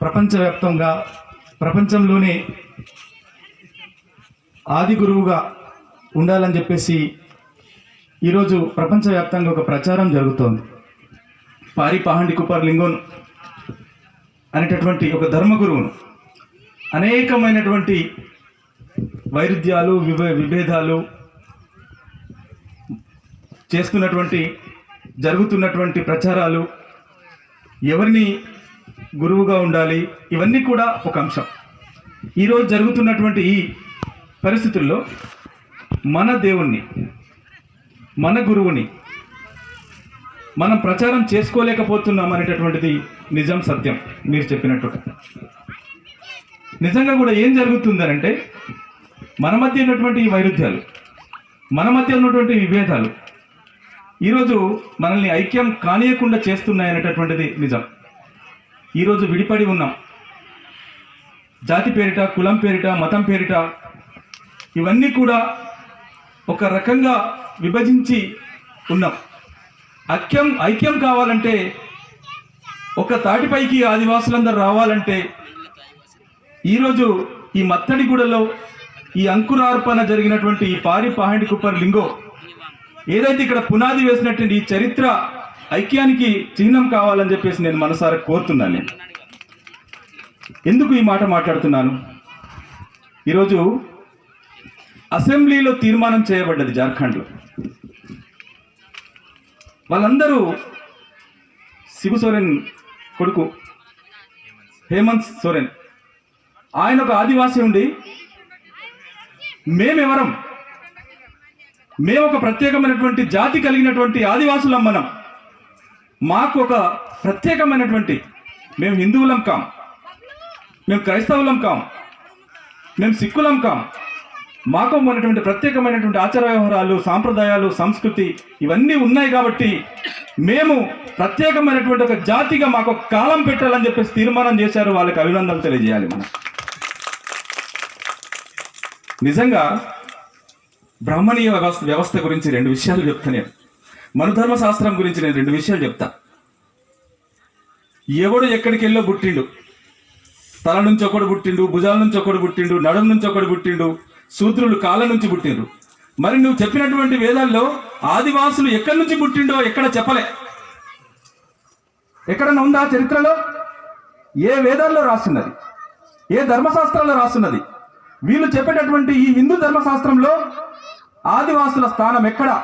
D: ప్రపంచవ్యాప్తంగా ప్రపంచంలోనే ఆది గురువుగా ఉండాలని చెప్పేసి ఈరోజు ప్రపంచవ్యాప్తంగా ఒక ప్రచారం జరుగుతోంది. పారి పహండి కుపార్ లింగోన్ అనేటటువంటి ఒక ధర్మగురువును అనేకమైనటువంటి వైరుధ్యాలు విభేదాలు జరుగుతున్నటువంటి ప్రచారాలు, ఎవరిని గురువుగా ఉండాలి, ఇవన్నీ కూడా ఒక అంశం. ఈరోజు జరుగుతున్నటువంటి ఈ పరిస్థితుల్లో మన దేవుణ్ణి, మన గురువుని మనం ప్రచారం చేసుకోలేకపోతున్నాం అనేటటువంటిది నిజం, సత్యం. మీరు చెప్పినట్టుగా నిజంగా కూడా ఏం జరుగుతుందనంటే, మన మధ్య ఉన్నటువంటి ఈ వైరుధ్యాలు, మన మధ్య ఉన్నటువంటి విభేదాలు ఈరోజు మనల్ని ఐక్యం కానియకుండా చేస్తున్నాయనేటటువంటిది నిజం. ఈరోజు విడిపడి ఉన్నాం. జాతి పేరిట, కులం పేరిట, మతం పేరిట ఇవన్నీ కూడా ఒక రకంగా విభజించి ఉన్నాం. ఐక్యం కావాలంటే, ఒక తాటిపైకి ఆదివాసులందరూ రావాలంటే, ఈరోజు ఈ మత్తడిగూడలో ఈ అంకురార్పణ జరిగినటువంటి ఈ పారి పాహండి కుప్పర్ లింగో ఏదైతే ఇక్కడ పునాది వేసినటువంటి ఈ చరిత్ర ఐక్యానికి చిహ్నం కావాలని చెప్పేసి నేను మనసారా కోరుతున్నాను. నేను ఎందుకు ఈ మాట మాట్లాడుతున్నాను? ఈరోజు అసెంబ్లీలో తీర్మానం చేయబడ్డది జార్ఖండ్లో. వాళ్ళందరూ శిబు సోరెన్ కొడుకు హేమంత్ సోరెన్, ఆయన ఒక ఆదివాసి ఉండి, మేమెవరం, మేము ఒక ప్రత్యేకమైనటువంటి జాతి కలిగినటువంటి ఆదివాసులం, మాకు ఒక ప్రత్యేకమైనటువంటి, మేము హిందువులం కాం, మేము క్రైస్తవులం కాం, మేము సిక్కులం కాం, మాకు ఉన్నటువంటి ప్రత్యేకమైనటువంటి ఆచార వ్యవహారాలు, సాంప్రదాయాలు, సంస్కృతి ఇవన్నీ ఉన్నాయి కాబట్టి మేము ప్రత్యేకమైనటువంటి ఒక జాతిగా మాకు ఒక కాలం పెట్టాలని చెప్పేసి తీర్మానం చేశారు. వాళ్ళకి అభినందనలు తెలియజేయాలి. మనం నిజంగా బ్రాహ్మణీయ వ్యవస్థ గురించి 2 విషయాలు చెప్తా. నేను మనుధర్మ శాస్త్రం గురించి నేను 2 విషయాలు చెప్తా. ఎవడు ఎక్కడికి వెళ్ళో పుట్టిండు, తల నుంచి ఒకడు పుట్టిండు, భుజాల నుంచి ఒకడు పుట్టిండు, నడుం నుంచి ఒకడు పుట్టిండు, శూద్రులు కాళ్ళ నుంచి పుట్టిండ్రు. మరి నువ్వు చెప్పినటువంటి వేదాల్లో ఆదివాసులు ఎక్కడి నుంచి పుట్టిండో ఎక్కడ చెప్పలే. ఎక్కడన్నా ఉందా చరిత్రలో? ఏ వేదాల్లో రాస్తున్నది? ఏ ధర్మశాస్త్రాల్లో రాస్తున్నది? వీళ్ళు చెప్పేటటువంటి ఈ హిందూ ధర్మశాస్త్రంలో ఆదివాసుల స్థానం ఎక్కడా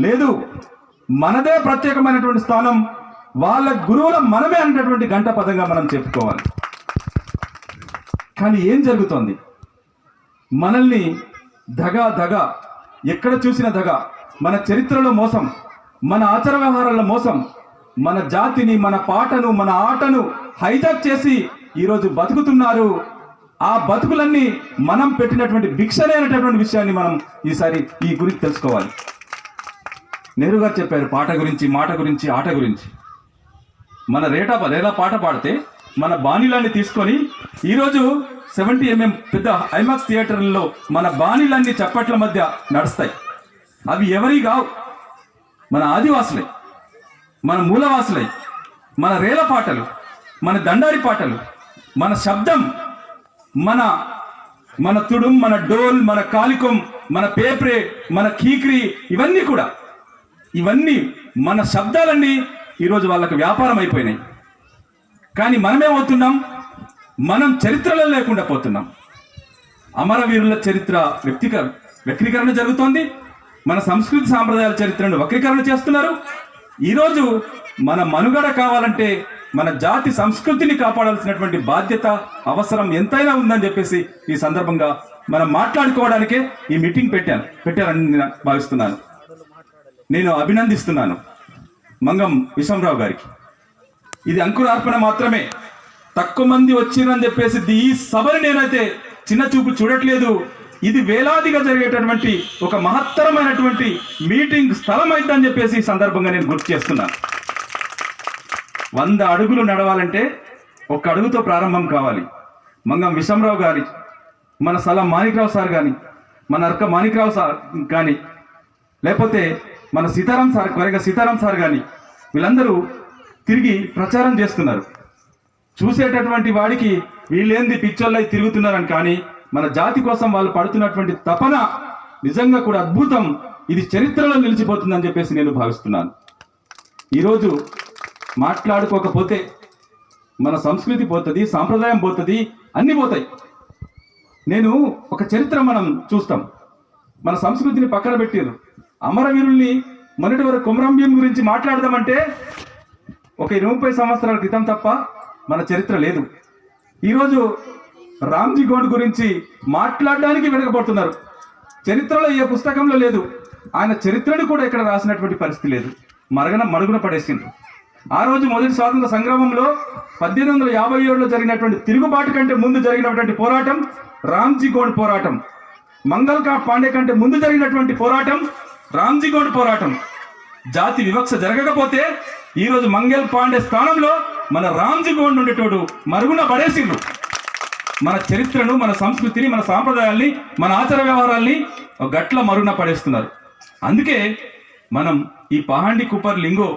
D: లేదు. మనదే ప్రత్యేకమైనటువంటి స్థానం, వాళ్ళ గురువుల మనమే అనేటటువంటి గంట పదంగా మనం చెప్పుకోవాలి. కానీ ఏం జరుగుతోంది? మనల్ని దగా ఎక్కడ చూసిన దగా, మన చరిత్రలో మోసం, మన ఆచార వ్యవహారాల మోసం, మన జాతిని, మన పాటను, మన ఆటను హైజాక్ చేసి ఈరోజు బతుకుతున్నారు. ఆ బతుకులన్నీ మనం పెట్టినటువంటి భిక్షనే అనేటటువంటి విషయాన్ని మనం ఈసారి ఈ గురించి తెలుసుకోవాలి. నెహ్రూ గారు చెప్పారు పాట గురించి, మాట గురించి, ఆట గురించి. మన రేలా పాట పాడితే మన బాణీలన్నీ తీసుకొని ఈరోజు 70 mm పెద్ద ఐమాక్స్ థియేటర్లలో మన బాణీలన్నీ చప్పట్ల మధ్య నడుస్తాయి. అవి ఎవరి కావు, మన ఆదివాసులై, మన మూలవాసులై, మన రేల పాటలు, మన దండారి పాటలు, మన శబ్దం, మన తుడుం, మన డోల్, మన కాలికం, మన పేప్రే, మన కీక్రి, ఇవన్నీ మన శబ్దాలన్నీ ఈరోజు వాళ్ళకి వ్యాపారం అయిపోయినాయి. కానీ మనమేమవుతున్నాం? మనం చరిత్రలో లేకుండా పోతున్నాం. అమరవీరుల చరిత్ర వక్రీకరణ జరుగుతోంది. మన సంస్కృతి సాంప్రదాయాల చరిత్రను వక్రీకరణ చేస్తున్నారు. ఈరోజు మన మనుగడ కావాలంటే మన జాతి సంస్కృతిని కాపాడాల్సినటువంటి బాధ్యత, అవసరం ఎంతైనా ఉందని చెప్పేసి ఈ సందర్భంగా మనం మాట్లాడుకోవడానికే ఈ మీటింగ్ పెట్టారని నేను భావిస్తున్నాను. నేను అభినందిస్తున్నాను మంగం విశ్వంరావు గారికి. ఇది అంకురార్పణ మాత్రమే. తక్కువ మంది వచ్చిరని చెప్పేసి ఈ సభని నేనైతే చిన్న చూపు చూడట్లేదు. ఇది వేలాదిగా జరిగేటటువంటి ఒక మహత్తరమైనటువంటి మీటింగ్ స్థలం అయిద్దని చెప్పేసి ఈ సందర్భంగా నేను గుర్తు చేస్తున్నాను. 100 అడుగులు నడవాలంటే 1 అడుగుతో ప్రారంభం కావాలి. మంగం విశ్వంరావు గారి, మన సలం మాణిక్రావు సార్ కానీ, మన అర్క మాణిక్రావు సార్ కానీ, లేకపోతే మన సీతారాం సార్ కానీ, వీళ్ళందరూ తిరిగి ప్రచారం చేస్తున్నారు. చూసేటటువంటి వాడికి వీళ్ళేంది పిచ్చోళ్ళై తిరుగుతున్నారని, కానీ మన జాతి కోసం వాళ్ళు పడుతున్నటువంటి తపన నిజంగా కూడా అద్భుతం. ఇది చరిత్రలో నిలిచిపోతుందని చెప్పేసి నేను భావిస్తున్నాను. ఈరోజు మాట్లాడుకోకపోతే మన సంస్కృతి పోతుంది, సాంప్రదాయం పోతుంది, అన్నీ పోతాయి. నేను ఒక చరిత్ర మనం చూస్తాం, మన సంస్కృతిని పక్కన పెట్టారు. అమరవీరుల్ని మొన్నటి వరకు కొమరం భీం గురించి మాట్లాడదామంటే ఒక 20 సంవత్సరాల క్రితం తప్ప మన చరిత్ర లేదు. ఈరోజు రామ్జీ గోండ్ గురించి మాట్లాడడానికి వెనకబడుతున్నారు. చరిత్రలో ఏ పుస్తకంలో లేదు, ఆయన చరిత్రను కూడా ఇక్కడ రాసినటువంటి పరిస్థితి లేదు, మరుగున పడేసింది. ఆ రోజు మొదటి స్వాతంత్ర సంగ్రామంలో 1857లో జరిగినటువంటి తిరుగుబాటు కంటే ముందు జరిగినటువంటి పోరాటం రామ్జీ గోండ్ పోరాటం. మంగల్ పాండే కంటే ముందు జరిగినటువంటి పోరాటం రామ్జీ గోండ్ పోరాటం. జాతి వివక్ష జరగకపోతే ఈరోజు మంగల్ పాండే స్థానంలో మన రామ్జీ గోండ్ ఉండేటోడు మరుగున పడేసిండ్రు. మన చరిత్రను, మన సంస్కృతిని, మన సాంప్రదాయాల్ని, మన ఆచార వ్యవహారాల్ని గట్ల మరుగున పడేస్తున్నారు. అందుకే మనం ఈ పహాండి కుప్పర్ లింగో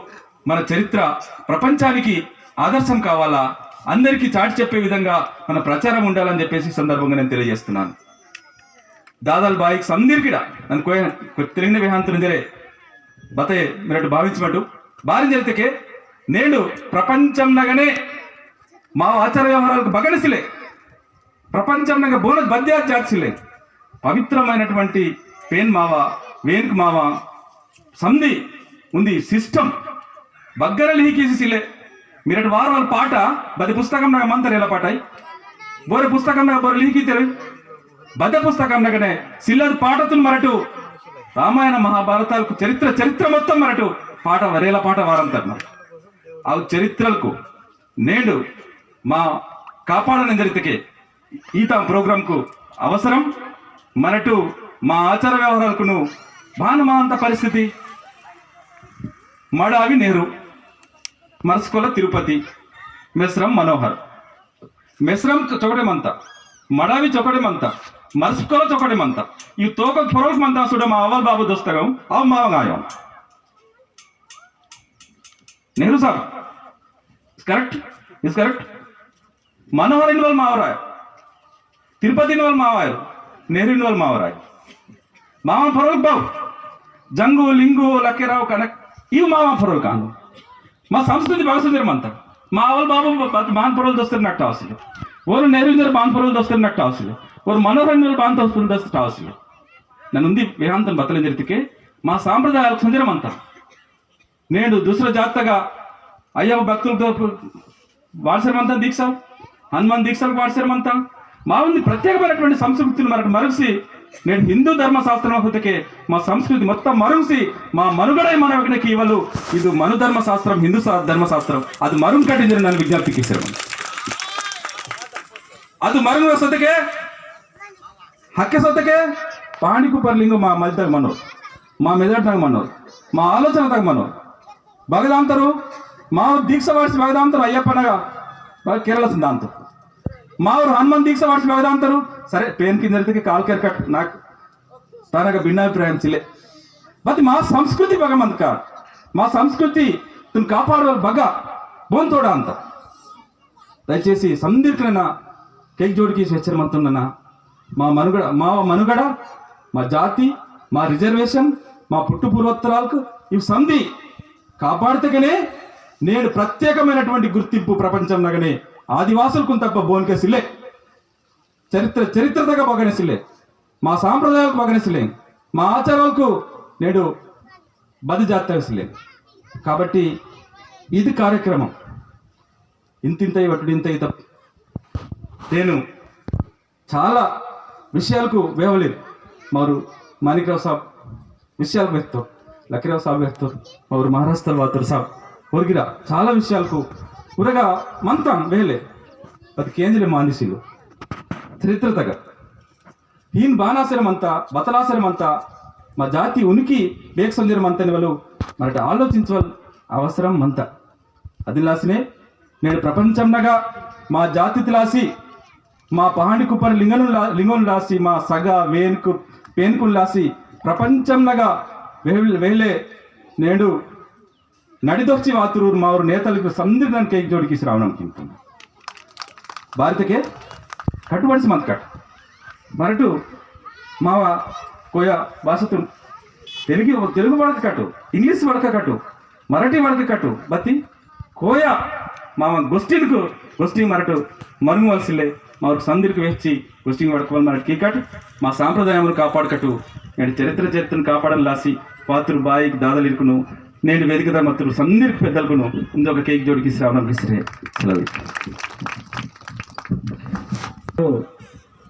D: మన చరిత్ర ప్రపంచానికి ఆదర్శం కావాలా, అందరికీ చాటి చెప్పే విధంగా మన ప్రచారం ఉండాలని చెప్పేసి సందర్భంగా నేను తెలియజేస్తున్నాను. దాదాల్ బాయికి సందీర్కిడ నన్ను తిరిగిన విహాంతుని జరే బతే మీరు భావించబట్టు బారి జరితేకే నేడు ప్రపంచంనగానే మా ఆచార వ్యవహారాలకు బగనసిలే, ప్రపంచంనగా బోనస్ బద్యా జాతిసిలే, పవిత్రమైనటువంటి పేన్ మావ వేన్క్ మావ సంధి ఉంది సిస్టమ్ బగ్గర లిహికేసిలే. మీరటి వారు వాళ్ళ పాట బది పుస్తకం నాగ మంతరు ఎలా పాటాయి బోరే పుస్తకం నాగ బోరే లిహికి తెలు బద్ద పుస్తకం నగనే సిల్లది పాటతులు మరటు రామాయణ మహాభారతాలకు చరిత్ర మొత్తం మరటు పాట వరేల పాట వారంతన్నారు. ఆ చరిత్రలకు నేడు మా కాపాడని జరిగితే ఈత ప్రోగ్రాంకు అవసరం మనటు మా ఆచార వ్యవహారాలకు బానమా అంత పరిస్థితి మడావి నెహ్రూ, మర్స్కోల తిరుపతి, మెస్రం మనోహర్, మెస్రం చొకటేమంత, మడావి చొకటేమంత, మర్స్కోల చొకటేమంత, ఈ తోక పొరలకు మంతా చూడ మా అవల్ బాబు దోస్తగం అవు మావగాయం. Nehru sir is correct. Manohar ఇన్వాల్ మావరాయ, తిరుపతి ఇన్వాల్ మావాయరు, నెహ్రూ ఇన్వాల్ మావరాయ. మామ పొరలకు బావు జంగు లింగు లక్కేరావు కనక్ ఇవి మామ పొరలు కాను. మా సంస్కృతి భాగస్వామ్యమంతా మా అవల్ బాబు బాన్ పొరలు దోస్తున్నట్టు అవసరం, ఓరు నెహ్రూ బాన్ పొరలు దోస్తున్నట్టు అవసరం, ఓరు మనోహర్ బాన్ దోస్తు అవసరం. నన్ను ఉంది వేహాంతం బతల జరిగితే మా సాంప్రదాయాలకు సంజరమంతా నేడు దుసర జాతగా అయ్యవ భక్తులతో వాడ్సరమంతా దీక్ష హనుమాన్ దీక్షలకు వాడ్సరమంతా మా ఉంది ప్రత్యేకమైనటువంటి సంస్కృతిని మనకు మరచి నేను హిందూ ధర్మశాస్త్రం హుతకే మా సంస్కృతి మొత్తం మరుగుసి మా మనుగడ మనకి ఇవ్వలు ఇది మను ధర్మశాస్త్రం హిందూ ధర్మశాస్త్రం అది మరుగు కట్టిందని నన్ను విజ్ఞప్తికి ఇచ్చారు. ಅದು ಮರುಗುವ ಸೊತೆಗೆ ಹಕ್ಕೆ ಸೊತೆಗೆ ಪಾಣಿಕು ಪರ್ಲಿಂಗು ಮಾ ಮಲ್ತಾಗ ಮನೋರು మా మెదడుನಾಗ ಮನೋರು మా ఆలోచనದಾಗ ಮನೋರು భగదాంతరు మా దీక్ష వాడిసి భగదాంతరు అయ్యప్పనగా కేరళ సిద్ధాంతం మా ఊరు హనుమాన్ దీక్ష వాడిసి భగదాంతరు సరే పేన్ కింద కాల్ కేర్కట్ నాకు తనగా భిన్నాభిప్రాయం చిలే బట్ మా సంస్కృతి భగమంతక మా సంస్కృతి తను కాపాడే బగ బోన్తోడ అంత దయచేసి సందీర్ఘన కేక్ జోడికి హెచ్చరమంటున్నా మా మనుగడ మా జాతి మా రిజర్వేషన్ మా పుట్టు పూర్వోత్తరాలకు ఇవి సంధి కాపాడితేనే నేడు ప్రత్యేకమైనటువంటి గుర్తింపు ప్రపంచంలోనే ఆదివాసులకు తప్ప బోన్కేసిలే చరిత్రగా బగనేసిలే మా సాంప్రదాయాలకు బగనేసిలే మా ఆచారాలకు నేడు బది జాతసిలే. కాబట్టి ఇది కార్యక్రమం ఇంతింత వటుడింత నేను చాలా విషయాలకు వేవలేదు మారు మాణిక్రావు సాబ్ విషయాలకు వ్యక్తం లక్కీరావు సాబ్ వ్యక్తం మారు మహారాష్ట్ర వాతరు సాబ్ ಹೊರಗಿರ చాలా విషయాలకు ಉರಗ ಮಂತಾನ್ ಬೇಲೆ ಅದು ಕೇಂದ್ರೀಯ ಮಾನಿಸಿಲು ಚರಿತ್ರತಗ ಹೀನ್ ಬಾನಾಸರಮಂತ బతలాసరమంత మా జాతి ఉనికి ಬೇಗ సంజరమంతని వాళ్ళు మరట ఆలోచించవల్ అవసరం మంత అది లాసినే నేను ప్రపంచంనగా మా జాతి తిలాసి మా పహాండి కుప్పర్ లింగను లాసి మా సగ వేన్కు పేన్కులు లాసి ప్రపంచంనగా వేలే నేడు నడిదొచ్చి వాతురు మా ఊరు నేతలకు సందర్భం కేక్ జోడికి శ్రావణం కింద భారతకే కట్టుబడిసి మంత కట్ మరటు మావ కోయ భాషతో తెలుగు వడక కట్టు ఇంగ్లీష్ వడక కట్టు మరాఠీ వడక కట్టు బత్తి కోయ మామ గొస్టిన్కు గొస్టి మరటు మరుగువలసిలే మాకు సందిరికి వేచి కుస్టింగ్ పడుకోవాలి మన కికట్ మా సాంప్రదాయములు కాపాడుకట్టు నేను చరిత్రను కాపాడని లాసి పాత్రులు బాయికి దాదలు ఇరుకును నేను వేదికదా మత్తులు సందిరికి పెద్దలకును ఇంకొక కేక్ జోడికి శ్రావణం ఇస్తే సెలవు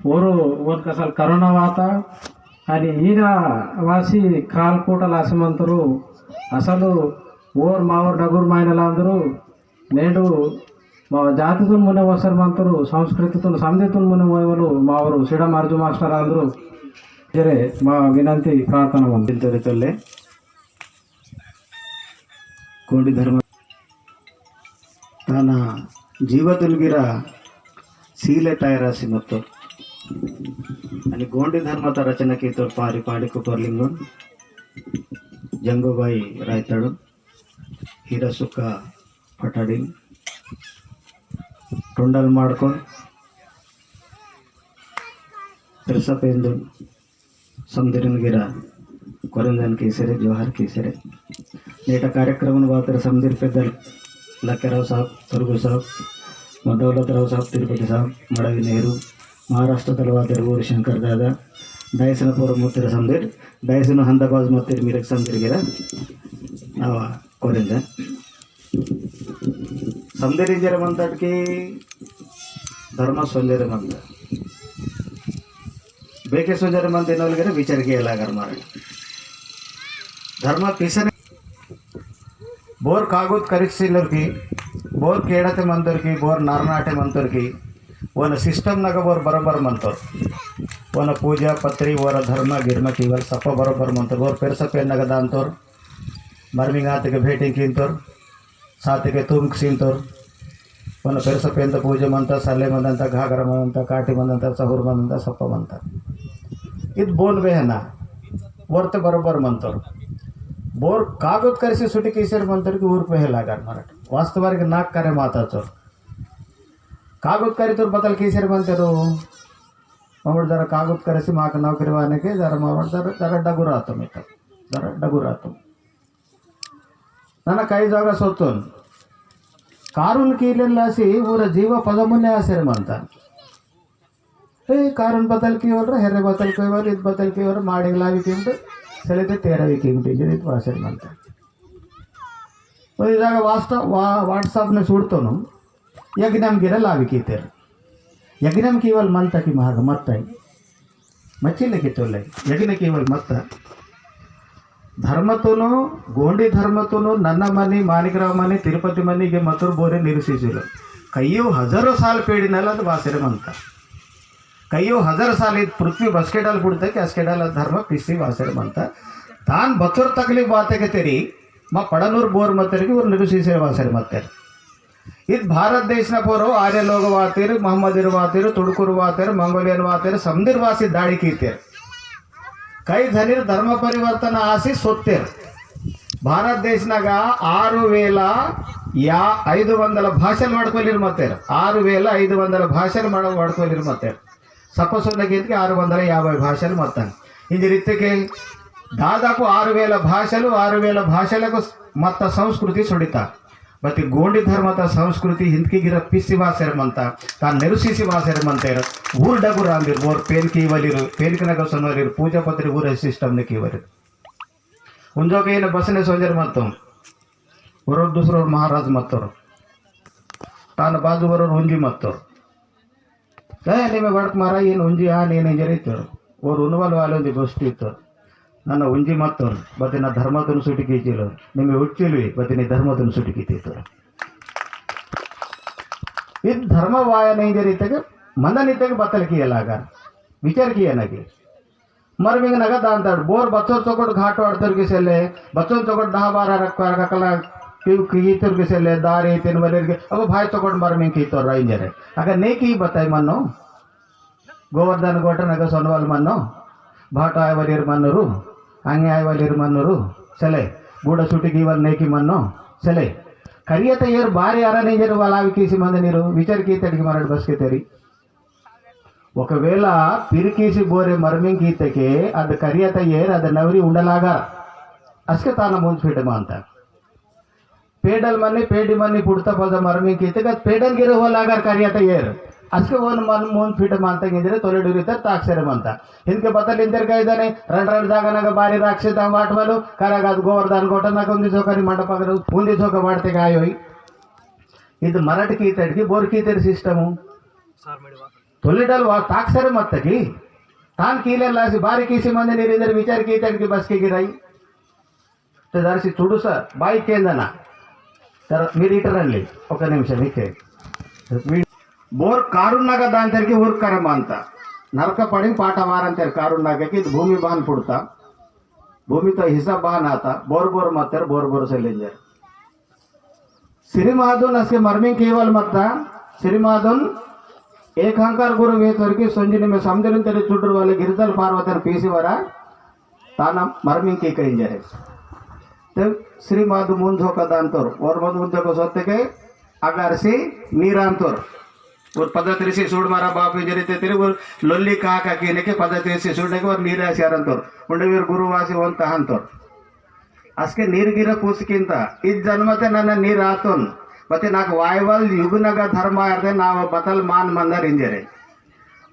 E: ಊರು ಒಂದು ಅಸಲು ಕರೋನಾ ವಾತ అని ఈయన వాసి కాల్కోట లాసమంతరు అసలు ఓర్ మా ఊరు డగురు మాయనలు అందరూ నేడు మా జాతితో మునే వసరమంతరు సంస్కృతితో సంధితో మునే వాళ్ళు మా ఊరు సిడమ అర్జు మాస్టర్ అందరూ జరే మా వినంతి ప్రార్థన వందింతరితల్లే
F: ಕೋಡಿ ಧರ್ಮ ತಾನ ಜೀವತುಲ್ಗಿರ ಸೀಲೆ ಟೈರಾಸಿ ಮತ್ತು आणि गोंडी धर्माचा रचना केतो पारी पाडी कुपरलिंगन जंगूबाई रायताडू हिरसुक्क पटाडी टोंडल ಮಾಡ್ಕೊಂಡು ತಿರ್ಸಪೇಂದು ಸಮದಿರನಗಿರ ಕೊರಂದನ್ ಕೇಸರೆ ಜೋಹರ್ ಕೇಸರೆ నేట కార్యక్రమం వాతర సమదిర్ పెద్దలు లక్కరావు సాబ్ తరుగు సాబ్ మదౌలతరావు సాబ్ తిరుపతి సాబ్ మడవి నెహ్రూ महाराष्ट्र तलवार ऊर शंकर दादा दयसन पूर्व मुत्तिर समदीर दयसन हंदाबाज मुत्तिर मीरक समदीर गिरा नाव कोरेंज समदीर जर म्हणतात की धर्म सोंजरे म्हणतात बेके सोंजरे म्हणते नवलगिरा विचार केला कर मारे धर्म पिसने बोर कागुत करीक्षिलर की बोर केडते मंतर की बोर नारनाटे मंतर की वन सिस्टम नाग वर बरोबर म्हणतो वन पूजा पत्री वर धर्म गिर्म किंवा सप बरोबर म्हणतो वर पेरस पेन दांतोर मर्मिंग आतिके भेटी कींतोर सातिके तुम सींतोर वन पेरस पेन पूजे म्हणतात सल्ले म्हणतात घागर म्हणतात काठी म्हणतात सहूर म्हणतात सप म्हणतात ಇದು ಬೋಲ್ ಬೇಹನ ವರ್ತೆ ಬರೋಬ್ಬರ ಮಂತರು ಬೋರ್ ಕಾಗದ್ ಕರೆಸಿ ಸುಟಿ ಕೀಸರ್ ಮಂತರಿಗೆ ಊರ್ ಪೇ ಹೇಳಾಗಾರ ಮರಾಠ ವಾಸ್ತವರಿಗೆ ನಾಲ್ಕು ಕರೆ ಮಾತಾಡ್ಸೋರು कागद करीतोर बदल केसर म्हणते मावड जरा कागद करेसी माक नौकरी वाहने जरा मावड जरा डगू राहतो मी तर जरा डगू राहतो ನನ್ನ काही जागा सोचून कारून केलेला अशी ಊರ ಜೀವ ಪದಮುನ್ನೆ ಆಸರೆ ಮಂತ हे कारून बदल कीवर हेरे बदल कीवर इद बदल कीवर माडिगलावी कीमट सळिते 13वी कीमट जरीत वासरे म्हणत पण जागा व्हाट्सअप ने सोडतो ना यज्ञम गिरा लावी कीतेर यज्ञम केवल मनता की महाग मत है मच्छिले की तोले यज्ञ केवल मत धर्मतोनो गोंडी धर्मतोनो नन्न मनी मानिकराव मनी तिरुपति मनीगे मतुर बोरे निरसिसिलो कईयो हजारों साल पेडिनल ಅದು ವಾಸರೆ ಮಂತ कईयो हजार साल ಇದು पृथ्वी बसकेडाल पुडते अस्केडाल धर्म पिसी वासरे मंत तान बतुर तकलीफ बाते के तेरी मा पडनूर बोर मतರಿಗೆ ಊರು ನಿರಸಿಸೆ ವಾಸರೆ ಮತ್ತಾರೆ ಇದು ಭಾರತ ದೇಶನ ಪೋರು ಆರ್ಯ ಲೋಗ ವಾತೀರು ಮೊಹಮ್ಮದಿರು ವಾತೀರು ತುಡುಕೂರು ವಾತೀರು ಮಂಗೋಲಿಯನ್ ವಾತೀರು ಸಮದಿರ್ ವಾಸಿ दाड़ी कीतेर कई धनीर धर्म परिवर्तन आसी सोतेर भारत देशनाग 6500 ಭಾಷೆలు ಮಾಡ್ಕೊಳ್ಳಿರ್ ಮತ್ತೇರ್ 6500 ಭಾಷೆలు ಮಾಡ್ಕೊಳ್ಳಿರ್ ಮತ್ತೇರ್ ಸಪಸೊಂದಗಿಂತ 650 ಭಾಷೆలు ಮತ್ತಾನ ಇಂದಿ ರೀತಿಗೆ దాదాపు 6000 భాషలు 6000 భాషలకు మత్త సంస్కృతి సుడిత ಮತ್ತೆ ಗೋಂಡಿ ಧರ್ಮದ ಸಂಸ್ಕೃತಿ ಹಿಂದಕಿಗಿರ ಪಿಸಿ ವಾಸರೆ ಮಂತ ತಾನು ನೆರುಸಿಸಿ ವಾಸರೆ ಮಂತೇರು ಊರ್ ಡಗುರ ಅಂದಿರು ಬೋರ್ ಪೇನ್ ಕೀವಲಿರು ಪೇನ್ಕನಾಗ ಸೊನ್ನೋರಿರು ಪೂಜಾ ಪತ್ರಿ ಊರ ಸಿಸ್ಟಮ್ನ ಕೀವಲಿರು ಉಂಜೋಗ ಏನು ಬಸನೆ ಸೋಂಜರ್ ಮತ್ತು ಬರೋರು दूसरोರು ಮಹಾರಾಜ್ ಮತ್ತೋರು ತಾನು ಬಾಜು ಬರೋರು ಹುಂಜಿ ಮತ್ತೋರು ನಿಮಗೆ ಬಡಕ್ ಮಾರ ಏನು ಹುಂಜಿ ನೀನು ಜರಿತೋರು ಓರು ಉನ್ವಲ್ ವಾಲೊಂದಿ ಗೋಷ್ಠಿ ಇತ್ತೋರು ನನ್ನ ಉಂಜಿ ಮತ್ತೋರು ಬತ್ತೆ ನಾ ಧರ್ಮದನ್ನು ಸುಟಿಕೀಚಿಲು ನಿಮಗೆ ಹುಚ್ಚಿಲ್ವಿ ಬತ್ತೆ ನೀ ಧರ್ಮದನ್ನು ಸುಟಿಕೀತಿತ್ತೋರು ಇದು ಧರ್ಮವಾಯ नहीं जरीतगे मंदनितगे बतलकी एलाग विचार किया नगी मरमिंग नगद अंताड़ बोर बच्चों चौकट घाट वाड़तर के सेले बच्चों चौकट 10-12 रखला कीतर के सेले दारी तीन बलेर के अब भाई चौकट मरमिंग कीतर राइंजरे अगर नहीं की बताई मनो गोवर्धन गोटन अगर सोनवाल मनो भाट आयवलिर मन्नरू अंगे आयवलिर मन्नरू सले गूढ़ सुटी कीवल नेकी मनो सले करियत येर बारी आरा नहीं जर वाला कीसी मंद नीरू विचार की तड़की मरड़ बस के तेरी ఒకవేళ పిరికీసి బోరే మర్మింగ్ గీతకే అది కరియత ఏర్ అది నవరి ఉండలాగా అస్కే తాన ముంచిపెట్టమ ಅಂತ ಪೇಡಲ್ ಮನೆ ಪೇಡಿ ಮನೆ ಪುಡ್ತಾ ಪದ ಮರ್ಮಿಂಗ್ ಗೀತಕ್ಕೆ ಪೇಡಲ್ ಗಿರ ಹೋಲಾಗಾರ ಕರಿಯತ ಏರ್ ಅಷ್ಟೇ ಒಂದು ಮೂನ್ ಫೀಟ್ ಮಂತಂಗಿದ್ರೆ ತೊಲೆಡಿರಿತಾರೆ ತಾಕ್ಸೇರಮಂತ ಹಿಂದಕ್ಕೆ ಬತ್ತಲ್ಲಿ ಇಂದರ್ಗ ಇದ್ದಾನೆ రెండు ಜಾಗನಾಗ ಬಾರಿ ರಾಕ್ಷಿತ ಮಾಟವಲು ಕರಾಗ ಅದು ಗೋವರ್ಧನ್ ಗೋಟನಾಗ ಒಂದು ಚೌಕರಿ ಮಂಟಪ ಉಂದಿ ಚೌಕ ಮಾಡ್ತೆ ಗಾಯೋಯ್ ಇದು ಮರಾಠಿ ಕೀತಡಿಗೆ ಬೋರ್ ಕೀತರಿ ಸಿಸ್ಟಮು ತೊಲೆಡಲ್ ತಾಕ್ಸರೆ ಮತ್ತಗಿ ತಾನು ಕೀಲೆಲ್ಲಾಸಿ ಬಾರಿ ಕೀಸಿ ಮಂದಿ ನೀರಿದ್ರೆ ವಿಚಾರ ಕೀತಡಿಗೆ ಬಸ್ಗೆ ಗಿರಾಯಿ దర్శి చూడు సార్ బాయికి ఏందన్నా మీరు ఇటరండి ఒక నిమిషం ఇకే ಬೋರ್ ಕಾರುಣ್ಣಾಗ ದಾಂತರಿಗೆ ಊರ್ ಕರಮ ಅಂತ ನರಕ ಪಡಿ ಪಾಠ ವಾರಂತಾರೆ ಕಾರುಣ್ಣಾಗಕ್ಕೆ ಇದು ಭೂಮಿ ಬಾನ್ ಪುಡ್ತಾ ಭೂಮಿతో ಹಿಸಾಬ್ ಬಾನ್ ಆತ ಬೋರ್ ಬೋರ್ ಮಾಡ್ತಾರೆ ಬೋರ್ ಬೋರ್ ಸೆಲ್ಲಿಂಜರ್ ಸಿರಿಮಾದನ್ ಅಸ್ಕೆ ಮರ್ಮಿಂಗ್ ಕೇವಲ್ ಮತ್ತ ಸಿರಿಮಾದನ್ ಏಕಾಂಕಾರ ಗುರು ವೇತವರಿಗೆ ಸಂಜೆ में समझने तेरे चुटर वाले गिरदल पार्वतर पीसी वरा ताना मर्मिंग की करेंजरे तब श्रीमाद ಮುಂದೋಕದಂತರು और ಬಂದು ಮುಂದೋಕ ಸೊತ್ತಿಗೆ ಅಗಾರಿಸಿ ನೀರಂತರು और पद्धति से सूड मारा बाप जरिते तेरे और लొల్లి ಕಾಕ ಕೇನಕ್ಕೆ पद्धति से सूडಕ್ಕೆ और ನೀರಾಸ್ಯಾರಂತರು ಉಂಡವೀರ್ ಗುರುವಾಸಿ ಅಂತ ಅಂತರು ಅಸ್ಕೆ ನೀರ್ಗಿರ ಪೂಸ್ಕಿಂತ ಈ ಜನ್ಮತೆ ನನ್ನ ನೀರು ಆತೋನ್ ಮತ್ತೆ ನಾಲ್ಕು ವಾಯುವಲ್ ಯುಗನಗ ಧರ್ಮ ಇರ್ದೆ ನಾವು ಬತಲ್ ಮಾನ್ ಮಂದರ್ ಇಂಜರೆ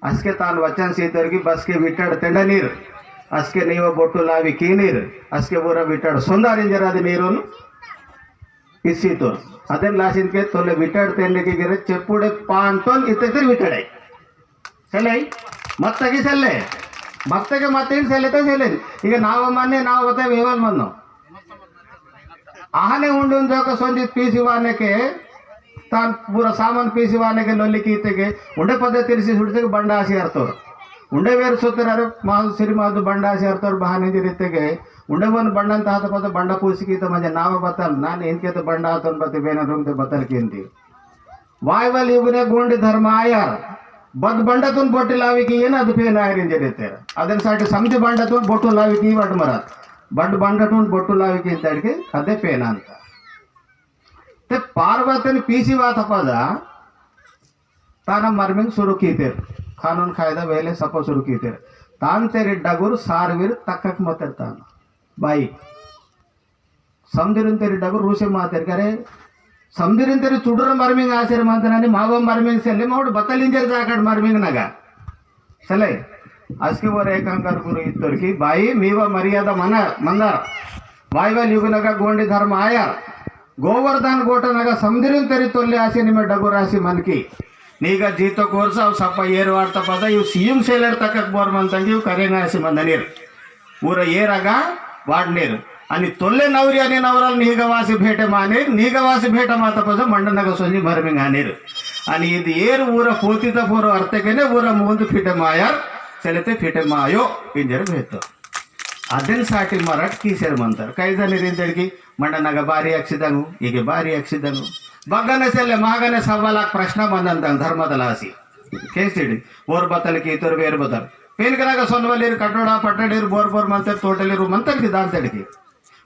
F: ಅಸ್ಕೆ ತಾನು ವಚನ ಸೀತರ್ಗಿ ಬಸ್ಗೆ ಬಿಟ್ಟಾಡ ತೆಂಡ ನೀರು ಅಸ್ಕೆ ನೀವು ಬೊಟ್ಟು ಲಾವಿ ಕೀ ನೀರು ಅಸ್ಕೆ ಊರ ಬಿಟ್ಟಾಡ ಸೊಂದಾರ್ ಇಂಜರ ಅದು ನೀರು ಇಸ್ಸೀತು ಅದನ್ನ లాసింకే తొలే విట్టాడు తెల్లకి గిరే చెప్పుడే పాంతోన్ ఇత్తెతిరి విట్టాడే సెలై మత్తకి సెల్లే మత్తకి మత్తేం సెల్లెతే సెల్లే ಈಗ ನಾವು ಮೊನ್ನೆ ನಾವು ಬತ್ತೆ ವೇವಲ್ ಮನ್ನೋ ಆಹನೆ ಉಂಡು ఒక ಸೊಂದಿ ಪೀಸಿವಾನಕ್ಕೆ ತಾನ್ ಪೂರ ಸಾಮಾನು ಪೀಸಿವಾನಕ್ಕೆ ಲೊಲ್ಲಿಕ್ಕೆ ಇತ್ತೆಗೆ ಉಂಡೆ ಪದ್ಧತಿ ತಿರ್ಸಿ ಸುಡ್ತೆಗೆ ಬಂಡ ಹಾಸಿ ಹರ್ತವ್ರು ಉಂಡೆ ಬೇರೆ ಸುತ್ತರಾರು ಮಾದು ಸಿರಿಮಾದು ಬಂಡ ಹಾಸಿ ಹರ್ತವ್ರು ಬಹಾನೆ ಇತ್ತೆಗೆ ಉಂಡೆ ಒಂದು ಬಂಡ ಅಂತ ಹಾತ ಪದ ಬಂಡ ಪೂಸಿಕೀತ ಮಂಜೆ ನಾವ ಬತ್ತಲ್ ನಾನು ಏನ್ಕೇತ ಬಂಡ ಹಾತನ್ ಬತ್ತೆ ಬೇನ ರೂಮ್ತೆ ಬತ್ತಲ್ಕೆ ಅಂತಿ ವಾಯುವಲ್ ಯುಗನೆ ಗೋಂಡಿ ಧರ್ಮ ಆಯಾರ ಬದ್ ಬಂಡತುನ್ ಬೊಟ್ಟು ಲಾವಿಗೆ ಏನು ಅದು ಪೇನ ಆಯರಿಂಜರಿರ್ತಾರೆ ಅದನ್ನ ಸಾಟಿ ಸಮತಿ ಬಂಡತುನ್ ಬೊಟ್ಟು ಲಾವಿಗೆ ಈ ಬಟ್ ಮರತ್ ಬಡ್ ಬಂಡತುನ್ ಬೊಟ್ಟು ಲಾವಿಗೆ ಇದ್ದಡಿಗೆ ಅದೇ ಪೇನ ಅಂತ ते पार्वतीने पीसी वात पद ताना मर्मिंग शुरू कीते कानून कायदा वेले सप शुरू कीते तान तेरे डगुर सारवीर तक्कक मतर तान बाई समझिरन तेरे डगुर रूसे मातेर करे समझिरन तेरे चुडुर मर्मिंग आसेर मातनानी माव मर्मिंग सेले मोड बतलिंजर जाकड मर्मिंग नगा चले अस्के वर एकांकार गुरु इत्तोरकी बाई मीव मर्यादा मन मंदार वायुवल युगनगा गोंडी धर्म आया ಗೋವರ್ಧನ್ ಗೋಟನಾಗ ಸಮುದ್ರಿನ ತೆರಿ ತೊಲ್ಲೆ ಆಸೆ ನಿಮ್ಮ ಡಗು ರಾಶಿ ಮನ್ಕಿ ನೀಗ ಜೀತ ಕೋರ್ಸ ಅವು ಸಪ್ಪ ಏರು ವಾಡ್ತ ಪದ ಇವು ಸಿಎಂ ಸೇಲರ್ ತಕ್ಕಕ್ ಬೋರ್ ಮಂತಂಗಿ ಇವು ಕರೆಂಗ ಆಸಿ ಮಂದ ನೀರು ಊರ ಏರಾಗ ವಾಡ್ ನೀರು అని తొల్లె నవరి అని నవరాలు నీగవాసి భేట మానేరు నీగవాసి భేట మాత పద మండనగ సొంజి మరమింగ్ అనేరు అని ఇది ఏరు ఊర పోతిత పోరు ಅರ್ಥಕೆನೆ ಊರ ಮುಂದು ಫಿಟೆ ಮಾಯಾರ್ ಸೆಲೆತೆ ಫಿಟೆ ಮಾಯೋ ಇಂಜರ ಬೇತು ಅದನ್ನ ಸಾಟಿ ಮರಾಠ್ ಕೀಸೆರ್ ಮಂತಾರ ಕೈದ ನೀರಿಂದಡಿಗೆ ಮಂಡನಾಗ ಬಾರಿ ಹಾಕ್ಸಿದಂಗು ಈಗ ಬಾರಿ ಹಾಕ್ಸಿದಂಗು ಬಗ್ಗನೆ ಸೆಲ್ಲೆ ಮಾಗನೆ ಸವಾಲಾಕ್ ಪ್ರಶ್ನೆ ಬಂದಂತ ಧರ್ಮದ ಲಾಸಿ ಕೇಳ್ಸಿಡಿ ಬೋರ್ ಬತ್ತಲಿಕ್ಕೆ ಇತರು ಬೇರೆ ಬತ್ತಲ್ ಪೇನ್ಕರಾಗ ಸೊನ್ವಲ್ಲಿರು ಕಟ್ಟೋಡ ಪಟ್ಟಡಿರು ಬೋರ್ ಬೋರ್ ಮಂತಾರೆ ತೋಟಲಿರು ಮಂತಡಿಗೆ ದಾಂತಡಿಗೆ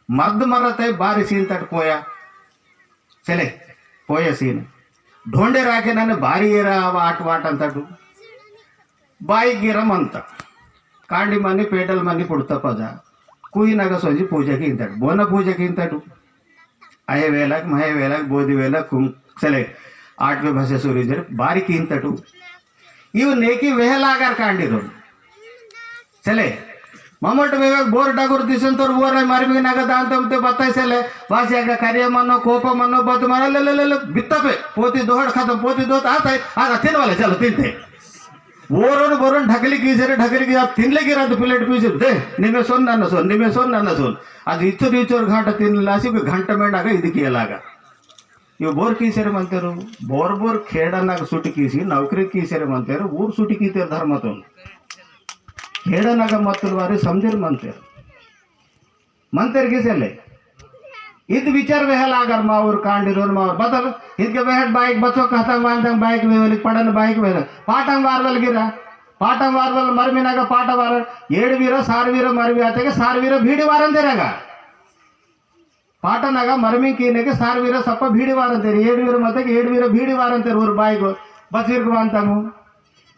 F: ಮದ್ದು ಮರತೆ ಬಾರಿ ಸೀನ್ ತಟ್ ಪೋಯ ಸೆಲೆ ಪೋಯ ಸೀನ್ ढोंडे राखे ನಾನು ಬಾರಿ ಏರ ಆಟ ವಾಟ ಅಂತಡು ಬಾಯಿಗಿರಮ್ ಅಂತ ಕಾಂಡಿ ಮನಿ ಪೇಟಲ್ ಮನಿ ಪುಡ್ತ ಪದ ಕುಯಿನಾಗ ಸೊಂಜಿ ಪೂಜೆಗೆ ಇಂತಾడు ಬೋನ ಪೂಜೆಗೆ ಇಂತಾడు ಅಯ ವೇಲಾಗ ಮಯ ವೇಲಾಗ ಬೋದಿ ವೇಲಾಗ ಕುಂ ಸೆಲೆ ಆಟ್ವೆ ಭಾಷೆ ಸೂರಿಜರ್ ಬಾರಿಕಿ ಇಂತಾడు ಇವು ನೇಕಿ ವೆಹಲಾಗಾರ ಕಾಂಡಿರು ಸೆಲೆ ಮಮ್ಮಟ ವೇಗ ಬೋರ್ ಡಗುರ್ ದಿಸಂತೋರ್ ಬೋರ್ ಮರ್ಮಿಗೆ ನಗದ ಅಂತ ಬತ್ತಾಯಿಸಲೆ ವಾಸಿಯಾಗ ಕರಿಯಮ್ಮನೋ ಕೋಪಮ್ಮನೋ ಬದ್ದು ಮರಲ್ಲೆಲ್ಲ ಬಿತ್ತಪೆ ಪೋತಿ ದೋಹಡ್ ಖಾತ ಪೋತಿ ದೋತ ಆತಾಯ್ ಆಗ ತಿನ್ವಲ್ಲ ಚಲೋ ತಿಂತೆ ಓರೋನು ಬರೋನ್ ढकली ಗೀಸರೆ ढकली ತಿನ್ಲಿಗಿರೋದು ಪ್ಲೇಟ್ ಪೀಸು ದೇ ನಿಮೆ ಸೊನ್ ನನ್ನ ಸೊನ್ ಅದು ಇಚ್ಚೋರ್ ಘಾಟ ತಿನ್ನಲಾಸಿ ಗಂಟ ಮೇಡಾಗ ಇದಕ್ಕೆ ಎಲ್ಲಾಗ ಇವು ಬೋರ್ ಕೀಸೆರೆ ಮಂತೇರು ಬೋರ್ ಖೇಡನಾಗ ಸುಟಿ ಕೀಸಿ ನೌಕರಿ ಕೀಸೆರೆ ಮಂತೇರು ಊರ್ ಸುಟಿ ಕೀತೇರು ಧರ್ಮತೋನ್ खेड़नाग मत्तल वारी समझिर मंतेर गीसेले इद विचार वेहलागर मावर कांडिरोन मावर बदल इनके वेहट बाइक बच्चों कहतंग बांधंग बाइक वेवली पडन बाइक वेल पाटंग वारवल गिरा पाटंग वारवल मरमिनाग पाट वार ಏಳು ವೀರ ಸಾರ್ ವೀರ ಮರವಿ ಆತೆಗೆ ಸಾರ್ ವೀರ ಭೀಡಿ ವಾರಂತೆರಾಗ ಪಾಟನಾಗ ಮರಮಿ ಕೀನೆಗೆ ಸಾರ್ ವೀರ ಸಪ್ಪ ಭೀಡಿ ವಾರಂತೆರಿ ಏಳು ವೀರ ಮತೆಗೆ ಏಳು ವೀರ ಭೀಡಿ ವಾರಂತೆರು ಊರು ಬಾಯಿಗೋ ಬಸ್ವಿರ್ಗ ಬಾಂತಂಗು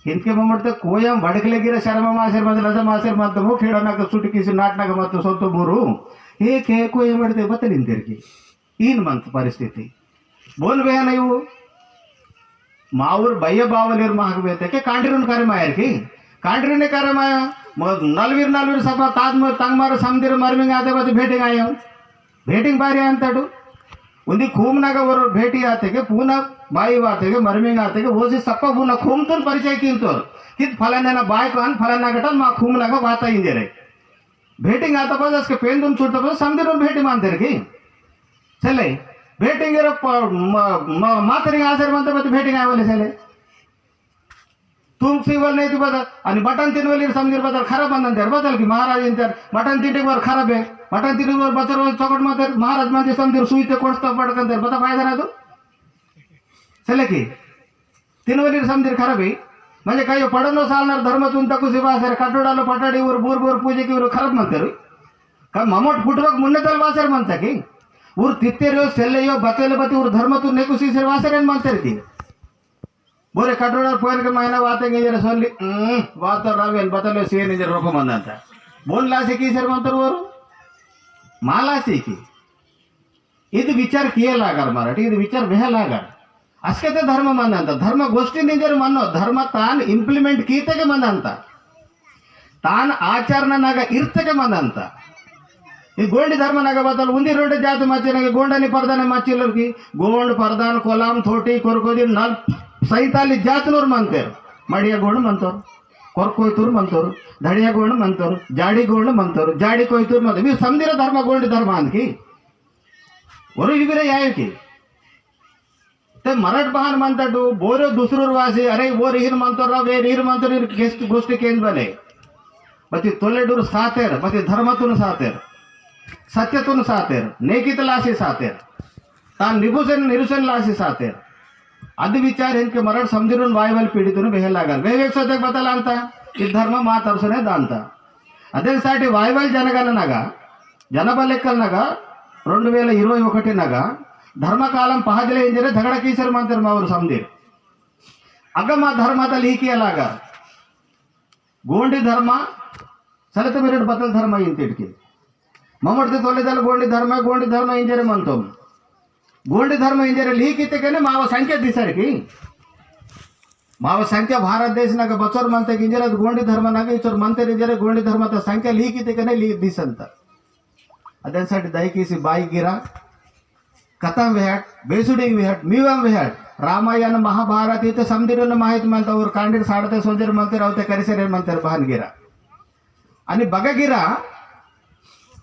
F: इनके मम्मटे कोयम बड़कलेगिर शर्म मासेर मत रजा मासेर मत मो खेड़नाग सुटी किसी नाटनाग मत सोतो बूरू एक है कोयम बड़ते बतलिन तेरकी इन मंत परिस्थिति बोल बे नहीं वो माऊर भैया बावलेर महाग बेते के कांटिरून करे मायर की कांटिरून करे माया मग नलवीर सभा ताजमहल तंगमार समदीर मरमिंग आते बती भेटिंग आयो भेटिंग बारी अंतटू उंदी खूमनाग वर भेटी आते के पूना बाई आते के मरमिंग आते के ओसी सप्पा पूना खूमतून परिचय कीनतो कित फलाना बाय कान फलाना गटल मा खूमनाग वाता इंजरे भेटिंग आता बस उसके पेंदून छूटता बस समदीर भेटी मानते की चले भेटिंग मातरी आसर म्हणते बती भेटिंग आवाले चले तुम सीवल नहीं थी बदल आणि मटन तिनवली समजीर बदल खराब अंतर बदल की महाराज इंतर मटन तिटे वर खराब है मटन तिटे वर बचर चौकट मातर महाराज मध्ये समजीर सुईते कोणता पडकंतर बता फायदा ना तो चले की तिनवली समजीर खराब है म्हणजे काही पडनो सालणार धर्मातून तकु सेवा सर कटोडालो पटाडीवर बोर बोर पूजे की खराब म्हणते का ममोट फुटवक मुन्नेतल वासर म्हणता की ऊर तित्तेरो सेल्लेयो बतेले बती ऊर धर्मातून नेकुसी सर वासर म्हणते की बोरे कटोड़ा पोयर के महीना वाते जरा सोली वात रावेल बतलो सीए जरा रोको मंदंता बोन लासे की सर मंतर वोरू मालासे की ಇದು ವಿಚಾರ ಕಿಯಲಾಗಾರ ಮರಾಠಿ ಇದು ವಿಚಾರ ಬೆಹಲಾಗಾರ ಅಸ್ಕತೆ ಧರ್ಮ ಮಂದಂತ ಧರ್ಮ ಗೋಷ್ಠಿ ನಿಜರು ಮನ್ನೋ ಧರ್ಮ ತಾನ್ ಇಂಪ್ಲಿಮೆಂಟ್ ಕೀತೆಗೆ ಮಂದಂತ ತಾನ್ ಆಚರಣನಾಗ ಇರ್ತಗೆ ಮಂದಂತ ಈ ಗೋಂಡಿ ಧರ್ಮನಾಗ ಬದಲು ಉಂದಿ ರೋಡ್ ಜಾತಿ ಮಚ್ಚಿನಾಗ ಗೋಂಡನಿ ಪರ್ದಾನೆ ಮಚ್ಚಿಲ್ಲರ್ಗಿ ಗೋಂಡ್ ಪರ್ದಾನ್ ಕೊಲಾಂ ಥೋಟಿ ಕೊರ್ಕೋದಿ 47 ಜಾತಿನವ್ರು ಮಂತೇರು ಮಡಿಯ ಗೋಂಡ್ ಮಂತವ್ರು ಕೊರ್ಕೊಯ್ತೂರು ಮಂತವ್ರು ಧಡಿಯ ಗೋಂಡ್ ಮಂತವ್ರು ಜಾಡಿ ಗೋಂಡ್ ಮಂತವ್ರು ಜಾಡಿ ಕೊಯ್ತೂರು ಮಂತ ಇವು ಸಮದಿರ ಧರ್ಮ ಗೋಂಡಿ ಧರ್ಮ ಅಂದ್ಕಿ वरू इकडे याय की ते मराठ बहान म्हणतात बोर दुसरूर वासी अरे वो रिहीर म्हणतो राव वे रिहीर म्हणतो गोष्टी केंद्र बने मग ती तोलेडूर सातेर मग ती धर्मातून सातेर सत्यतून सातेर नेकीत लासी सातेर तान निभूसन निरुसन लासी सातेर ಅದು ವಿಚಾರ ಏನಕ್ಕೆ ಮರಾಠ ಸಮದಿरून ವಾಯುವಲ್ ಪೀಡಿತನು ಬೆಹಲಾಗಲ್ ವೇವೇಕ್ ಸೋದಕ್ ಬದಲ ಅಂತ ಈ ಧರ್ಮ ಮಾತಾಡ್ಸನೆ ದಾಂತ ಅದೇ ಸಾಟಿ ವಾಯುವಲ್ ಜನಗಣನಾಗ ಜನಬಲೆಕ್ಕಲ್ನಾಗ 2021 ಧರ್ಮಕಾಲಂ ಪಹಜಲೆ ಎಂದರೆ ಝಗಡ ಕೀಸರ್ ಮಂತರ್ ಮಾವರು ಸಮದಿರ್ ಅಗಮ ಧರ್ಮದಲ್ಲಿ ಹೀಕಿಯಲಾಗ ಗೋಂಡಿ ಧರ್ಮ ಸಲತ ಮಿರಡ್ ಬದಲ್ ಧರ್ಮ ಇಂತಿಡ್ಕಿ ಮಮ್ಮಡ್ತಿ ತೊಲೆದಲ್ಲ ಗೋಂಡಿ ಧರ್ಮ ಇಂಜರೆ ಮಂತೋಮ್ गोंडी धर्म इंजरे लीकिते के माव संख्या दिसरकी माव संख्या भारत देश नाग बचोर मनते इंजरे गोंडी धर्म नाग इचोर मनते इंजरे गोंडी धर्म संख्या लीकिते के ली दिसंत अदेसाठी दयकीसी बाई गिरा कथम वेहट बेसुडिंग वेहट मीवम वेहट रामायण महाभारत इथे समदिरून माहिती म्हणतावर कांडीर साडते सोल्जर म्हणते रावते करिसेरे म्हणते बहान गिरा आणि बघा गिरा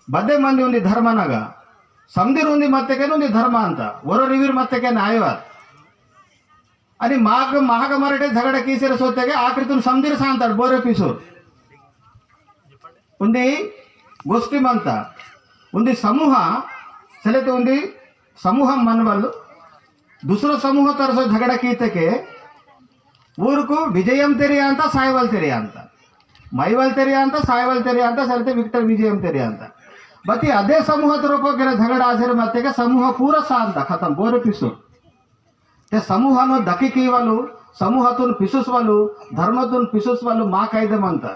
F: बदे मंदी उंदी धर्म नाग समदिर उंदी मत्तेकेन उंदी धर्म अंत वरो रिवीर मत्तेकेन आयवात आणि महाग मराठे झगडे कीसेर सोतेगे आखरीतून समदिर सांगतात बोरे पिसूर उंदी गोष्टी म्हणता उंदी समूह सलेते उंदी समूह मनवल्ಲು दूसरो समूह तरसो झगड़ा कीतेके ಊರುಕು ವಿಜಯಂ ತೆರಿಯ ಅಂತ ಸಾಯವಲ್ ತೆರಿಯ ಅಂತ ಮೈವಲ್ ತೆರಿಯ ಅಂತ ಸಾಯವಲ್ ತೆರಿಯ ಅಂತ ಸಲತೆ ವಿಕ್ಟರ್ ವಿಜಯಂ ತೆರಿಯ ಅಂತ बती अदे समूह रूपक झगड़ा आसर मत समूह पूरा शांत खत्म बोरे पिसू ते समूह दकी कीवालू समूहतून पिसूस वालू धर्मतून पिसूस वालू मा कायदे म्हणता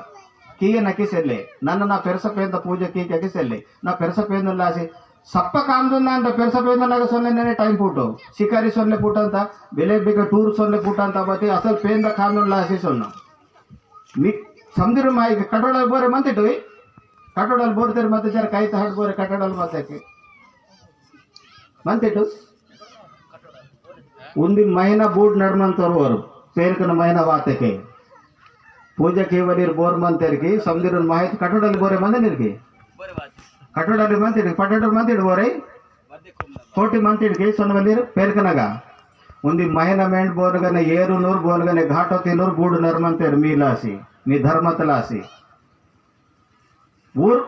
F: कीये नकी सेल्ले नन्न ना पेरसपेंद पूजे की सेल्ले ना पेरसपेंद लासी सप्प कामदुंद अंत पेरसपेंद नाग सोन्ने टाइम पुटो शिकारी सोन्ने पुट अंत बेले बेग टूर सोन्ने पुट अंत बती असल पेंद कामदुंद लासी सोन्न मी समदिर माई कटोळ बोरे म्हणते कटोडल बोरते मत जर काही हाट बोरे कटोडल मत म्हणते उंदी महीना बूट नडमंतर पेरकन महीना वाते के पूजा के वरीर बोर मंतर की समदिरून माहिती कटोडल बोरे मंदिर की कटोडल मंदिर पटोडल मंदिर बोरे कोटी मंदिर की सोनवलीर पेरकनगा उंदी महीना मेंट बोरगने येरू नूर बोलगने घाटो तिनूर बूड नरमंतर मी लासी मी धर्मतलासी ऊर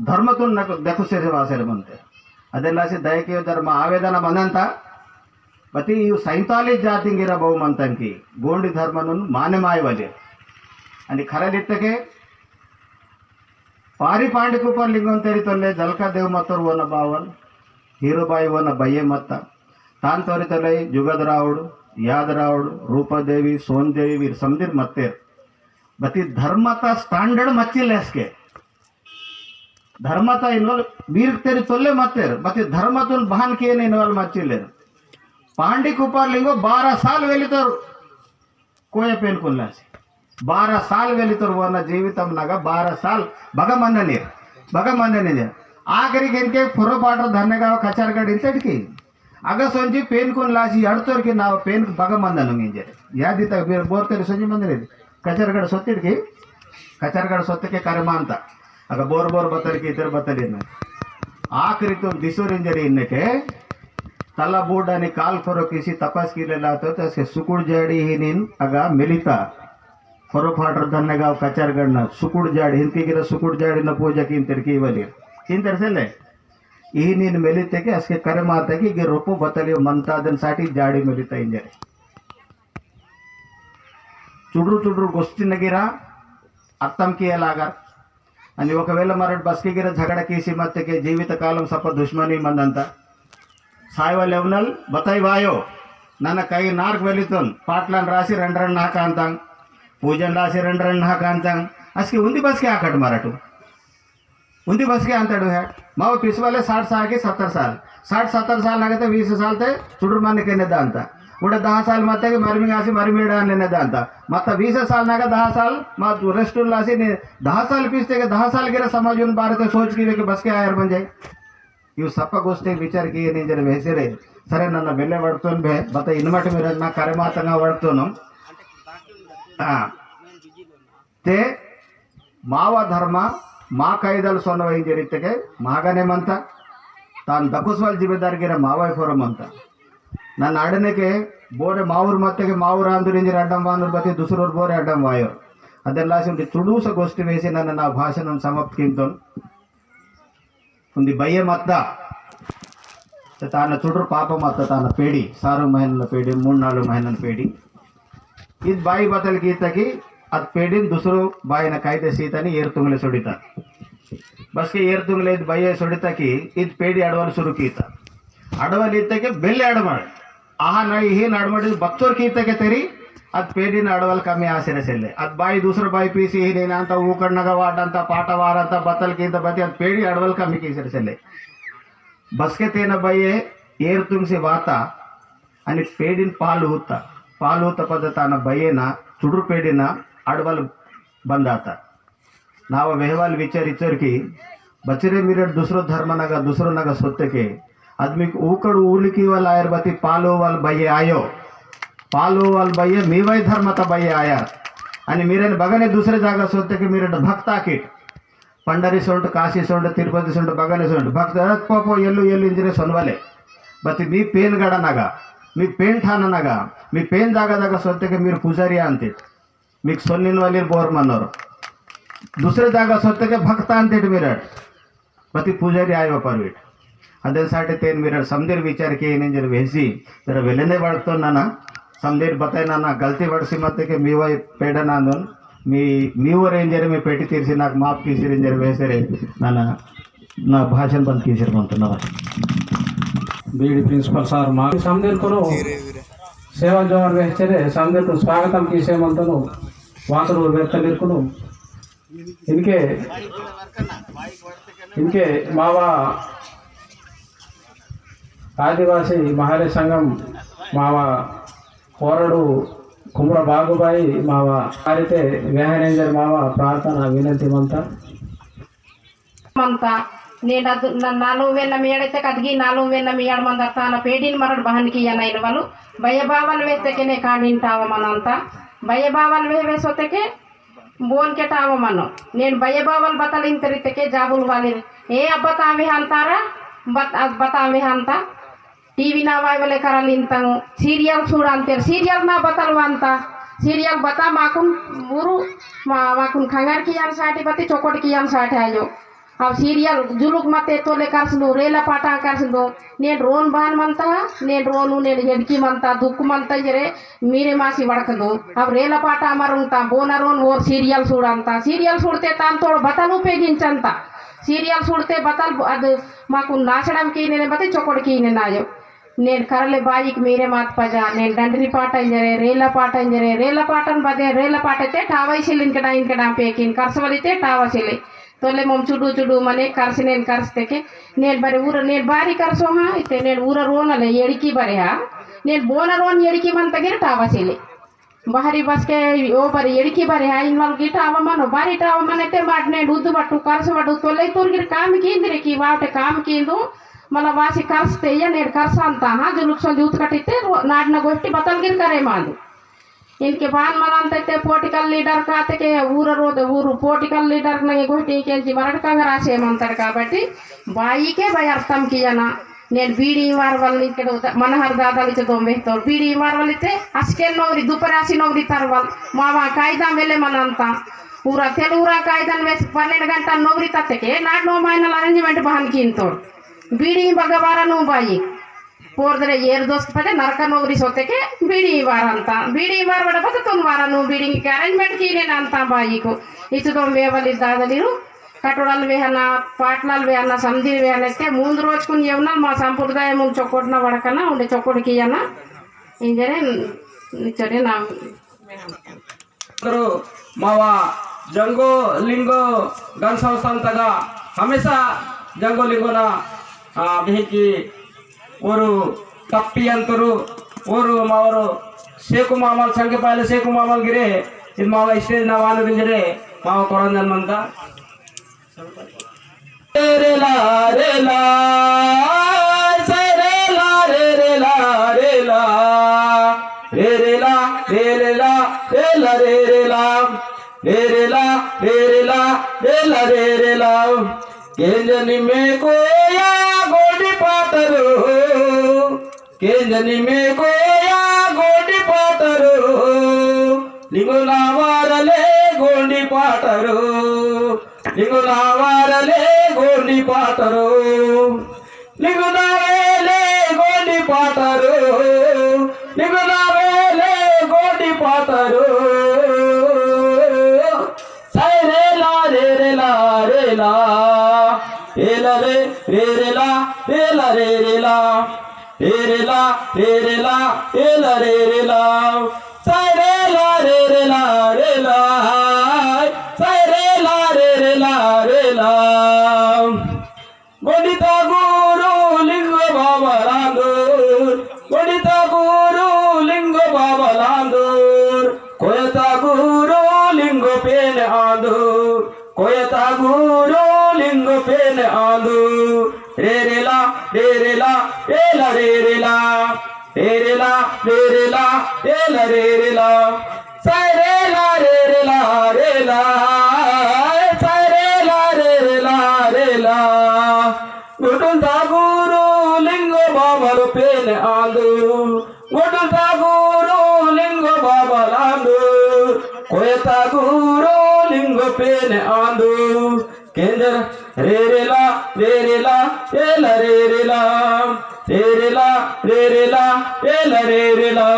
F: धर्मतून देखुसे वासेर म्हणते ಅದೆಲ್ಲ ದಯಕೆ ಧರ್ಮ ಆವೇದನ ಬಂದಂತ ಬತಿ ಇವು 47 ಜಾತಿಂಗಿರ ಬಹು ಮಂತಂಕಿ ಗೋಂಡಿ ಧರ್ಮನು ಮಾನೆ ಮಾಯವಲೆ आणि खरलित्तके पारी पांडिकुपर लिंगन तेरी तोले जलका देव मतोर वन बावल हीरोबाई वन बయ్యే मत्ता तान तोरी तोले जुगद रावड़ याद रावड़ रूपादेवी सोनदेवी वीर समदिर मत्तेर बती धर्मता स्टैंडर्ड मच्चिलेस्के धर्मता इन्वॉल्व वीर तेरी तोले मत्तेर बती धर्मतून बहान किए इन्वॉल्व मच्चिलेर पांडी कुपर लिंगो 12 साल वेली तो కోయ పేనుకున్నాసి 12 సార్లు వెళుతారు వన్న జీవితం నగ 12 సార్లు భగమందని ఆఖరికి ఇంకే పొరపాటు ధన్యగా కచారగడ ఇంతటికి అగసొంచి పేనుకొని లాసి అడుతోరికి నా పేనుకు భగమందను ఇంజరి యాది మీరు ಬೋರ್ಕರಿ ಸೊಂಜಿ ಮಂದಿರಿದೆ ಕಚರಗಡ ಸೊತ್ತಿಡಿಗೆ ಕಚರಗಡ ಸೊತ್ತಕ್ಕೆ ಕರ್ಮ ಅಂತ ಆಗ ಬೋರ್ ಬತ್ತಲಿಕ್ಕೆ ಇತರ ಬತ್ತಲಿ आखिरी तो दिसोर इंजरी इनके तला बूड आणि काल फरो किसी तपास केलेला होता तसे सुकुड जाडी ही नीन अगा मिलिता फरो फाटर धन्यगाव कचारगडना सुकुड जाडी हिंती गिरा सुकुड जाडी न पूजा की तिरकी वली किंतर सेले ही नीन मिलिते के असके करे माता की गे रोपो बतलियो मंतादन साठी जाडी मिलिता इंजरी चुडरू गोष्टी नगिरा अर्थम कियलागा आणि ఒకవేళ మరటి బస్కిగిర झगಡ कीसी ಮತ್ತೆ के जीवित कालम सप दुश्मनी मंದಂತ ಸಾಯವ ಲೆವನಲ್ ಬತೈ ವಾಯೋ ನನ್ನ ಕೈ ನಾರ್ಕ್ ವೆಲಿತೋನ್ ಪಾಟ್ಲನ್ ರಾಸಿ ರಂಡ್ರನ್ ಹಾಕ ಅಂತಾಂಗ್ పూజన్ రాసి రండ్రన్ ಹಾಕ అంతాంగ్ అస్కి ఉంది బస్కి ఆకట్ మరటు ఉంది బస్కి అంటాడు है माव पिसवाले 60 साल के 70 साल 60-70 साल लगते 20 साल ते चुडुर मन के नेदा ಅಂತ उड़ा 10 साल मत मरमिगासी मरमेड़ नेदा ಅಂತ मत 20 साल नागा 10 साल मत रेस्ट लासी 10 साल पीसते के 10 साल गिरा समाज भारत सोच की बस के आयर बन जाए इव सप्प गोष्ठी विचार की नहीं जरा वैसे सरे ನನ್ನ ಬೆಲೆ ಹೊಡ್ತೋನ್ ಬೇ ಬತ್ತ ಇನ್ಮಟ್ ಮೇರ ನಾ ಕರೆ ಮಾತಂಗ ಹೊಡ್ತೋನು ते ಮಾವ ಧರ್ಮ ಮಾ ಕೈದಲ್ ಸೊನ್ನ ವೈಂಜರಿತೆಗೆ ಮಾಗನೆ ಮಂತ ತಾನ್ ದಕುಸ್ವಾಲ್ ಜಿಮ್ಮೆದಾರ್ಗಿರ ಮಾವೈ ಫೋರಂ ಅಂತ ನನ್ನ ಆಡನೆಗೆ ಬೋರೆ ಮಾವೂರು ಮತ್ತೆಗೆ ಮಾವೂರು ಅಂದ್ರು ಇಂಜಿರ ಅಡ್ಡಂ ಬಾಂದ್ರು ಬತ್ತಿ ದುಸರೂರು ಬೋರೆ ಅಡ್ಡಂ ವಾಯೋರು ಅದೆಲ್ಲ ಒಂದು ಚುಡೂಸ ಗೋಷ್ಠಿ వేసి ನನ್ನ నా భాషను సమాప్తింతోన్ ఉంది బయ్య మత్త తాన ಚುಡ್ರು ಪಾಪ ಮತ್ತ ತಾನ ಪೇಡಿ 6 ಮಹಿನల ಪೇಡಿ 3-4 ಮಹಿನల ಪೇಡಿ ಇದು ಬಾಯಿ ಬದಲ್ ಗೀತಗಿ ಅದು ಪೇಡಿನ ದುಸರು ಬಾಯಿನ ಕಾಯ್ದೆ ಸೀತಾನಿ ಏರ್ ತುಂಗಲೆ ಸುಡಿತ ಬಸ್ಗೆ ಏರ್ ತುಂಗಲೆ ಇದು ಬಯ್ಯ ಸುಡಿತಕಿ ಇದು ಪೇಡಿ ಅಡವಲು ಶುರು ಕೀತ ಅಡವಲ್ ಇತ್ತಕ್ಕೆ ಬೆಲ್ಲೆ ಅಡಮಾಡಿ ಆಹಾ ನೈ ಹೀನ್ ಅಡಮಾಡಿದ್ ಬಚ್ಚೋರ್ ಕೀತಕ್ಕೆ ತೆರಿ ಅದು ಪೇಡಿನ ಅಡವಲ್ ಕಮ್ಮಿ ಆಸೆನೆ ಸೆಲ್ಲೆ ಅದು ಬಾಯಿ ದೂಸರ ಬಾಯಿ ಪೀಸಿ ಹೀನೇನ ಅಂತ ಊಕಣ್ಣಗ ವಾಡಂತ ಪಾಟವಾರ ಅಂತ ಬತ್ತಲ್ಕಿಂತ ಬತ್ತಿ ಅದು ಪೇಡಿ ಅಡವಲ್ ಕಮ್ಮಿ ಕೀಸರೆ ಸೆಲ್ಲೆ बसके तेन बये ಏರ್ ತುಂಬಿಸಿ ವಾತ आणि पेडिन पाल होता पद्धताना बयेना चुडूर पेडिना अडवल बंदाता नाव वेहवाल विचार की बचरे मिरट दुसरो धर्म नगा दुसरो नगा सोत्तके आदमी ऊकड़ ऊलिकी वाल आयर बती पालो वाल बये आयो पालो वाल बये मीवै धर्म ता बये आया आणि मिरन बगने दुसरे जागा सोत्तके मिरट भक्ता किट पंडरी सोंड काशी सोंड तिरुपति सोंड बगने सोंड भक्त पोपो एल्लू इंजिरे सोनवले बत्ती मी पेन गड नगा मी पेन ठाण नगा मी पेन जागा सोत्ते మీరు పూజారి అంతే మీకు సొన్నిన వాళ్ళ బోర్ మనోరు दुसरे जागा सोत्ते भक्त अंतेट मिरट बत्ती पूजारी आयो परवीट अदेसाठी तेन मिरट समदेर विचार के जर वेसी तर वेलेने वाढतो नाना समदेर बताय नाना गलती वडसी मते के मी वय पेडना अंदोन మీవర్ ఏం జరే మీ పెట్టి తీర్చి నాకు మాప్ తీసిరు ఏం జరే వేసరే నా భాషను బంద్ తీసిరమంటున్నా
E: बीडी प्रिंसिपल सार मा समदेर को सेवा जवान वेचरे समदेर को स्वागतम कीसे मंतनु वातरू वेतलिर को इनके मावा आदिवासी महाले संघम मावा कोरडू कुमर बागुबाई मावा आरिते व्याहरेंजर मावा प्रार्थना विनंती मंता
G: నేను నాలుగు వేల మేడైతే కదిగి 4 వేల మేడ మంది అత్తాన పేడిని మరడు బహన్కి అయిన వాళ్ళు భయభావాలు వేస్తేనే కాడింటావ మనంతా భయభావాలు వేసొత్తకే బోన్కే టావ మనం నేను భయభావాలు బతలిన తరితకే జాబులు వాళ్ళు ఏ అబ్బతావి అంతారా బతావి అంత టీవీ నా వాయివలే కరాలి ఇంతాము సీరియల్ చూడంతారు సీరియల్ నా బతలు అంత సీరియల్ బతా మాకు ఊరు మాకు కంగారికి అని సాటి బతి చొక్కటికి అని సాటి అయ్యో अब सीरियल जुलुक मते तोले करसलु रेला पाटा करसलु నేను రోన్ బాన్ మంతా నేను రోను నేను ఎడికి మంతా దుక్కు మంతా జరే మీరే మాసి వడకదు अब రేల పాట అమరుంతా బోన రోన్ ఓర్ సీరియల్ చూడంతా సీరియల్ చూడితే తాను తోడు బతలు ఉపయోగించంత సీరియల్ చూడితే బతలు అది మాకు నాచడంకి నేను బతే చొక్కడికి నేనాయో నేను కరలే బాయికి మీరే మాత పజా నేను దండ్రి పాట ఇంజరే రేల పాటను బదే రేల పాట అయితే టావైసిల్ ఇంకడా పేకిన్ కర్సవలితే టావసిలే तोले मम चुडू मने कर्सी నేను కర్స్తేకే నేను బరే ఊర నేను బారి కర్సో హా ఇతే నేను ఊర రోనలే ఎడికి బరే హా నేను బోన రోన్ ఎడికి మన తగిర టావసిలే बाहरी बस के ओ बारी एड़की बारी आइन वाल गिटा मन बारी टा मने माटने उद्दु बट्टु कर्स बट्टु तोले तोर्गिर काम कींद्रे की वाटे काम कींदु मला वासी कर्स्ते नेड कर्स अंत हाँ जो लुक्स यूत कटिते नाडना गोष्टी बतलगिर करे मादु इनके बान मन अंतते पोलिटिकल लीडर काते के ऊर रोद ऊरू पोलिटिकल लीडर नगे गोष्टी के मरडकंगा रासेयमंतार काबट्टी बाईके बाय अर्थम कियना నేను బీడీ వార్ వల్ల ఇక్కడ మనహర్ దాదాలితే దొంబెతో బీడీ వార్ వల్లితే అస్కే నోరి దుపరాసి నోరి తర్వల్ మావా కాయిదాం వెళ్ళే మనంతా ఊరా తెలుగురా కాయిదాం వేసి 12 గంటల నోరి తత్తకే నాట్ నో మైనల్ అరేంజ్మెంట్ బహన్ కింతోడ్ బీడీ బగవారా ను బాయి పోర్దరే ఏర్ దోస్త్ పటే నరక నోరి సోతకే బీడీ వార్ అంతా బీడీ వార్ వడ పత తొన్ వారా ను బీడీ కి అరేంజ్మెంట్ కి నేను అంతా బాయికు ఇచు దొంబెవలి దాదలిరు कटोड़ल वेहना पाटलाल वेहना समझी वेहना मूंद रोज को येवना मा संप्रदाय मुझ चौकोटना बड़कना उन्हें चौकोट कियाना इंजरे निचरे नाम
H: मावा जंगो लिंगो गन संस्थान तगा हमेशा जंगो लिंगो ना बेहकी ओरु कप्पी अंतरु ओरु मावरो शेकु मामल संगे पाले शेकु मामल गिरे इन मावा स्टेज ना वाले बिंजरे मावा कोरंजन मनता रे ला रे ला रे ला रे रे ला रे ला रे रे ला रे रे ला रे ला रे रे ला रे रे ला रे रे ला रे ला रे रे ला केंजनी में कोया गोडी पातरो केंजनी में कोया गोडी पातरो लिंगोला वारले गोडी पातरो लिंगुना वारले गोंडी पाटरो लिंगुना वेले गोंडी पाटरो लिंगुना वेले गोंडी पाटरो सारे ला रे रे ला रे ला एला रे रे ला एला रे ला रे ला रे ला एला रे ला सारे ला रे ला रे ला गोडिता गुरु लिंग बाबा लांदूर गोडिता गुरु लिंग बाबा लांदूर कोयता गुरु लिंग पेन आंदूर कोयता गुरु लिंग पेन आंदूर रे रे ला रे रे ला रे ला रे रे ला रे रे ला रे रे ला रे ला रे रे ला सारे ला रे रे ला रे ला गोटुलता गुरु लिंगो बाबा पेन आंदू गोटुलता गुरु लिंगो बाबा लांदू कोयता गुरु लिंगो पेन आंदू केंद्र रे रे ला रे रे ला रे ला रे रे ला रे रे ला रे रे ला रे ला रे रे ला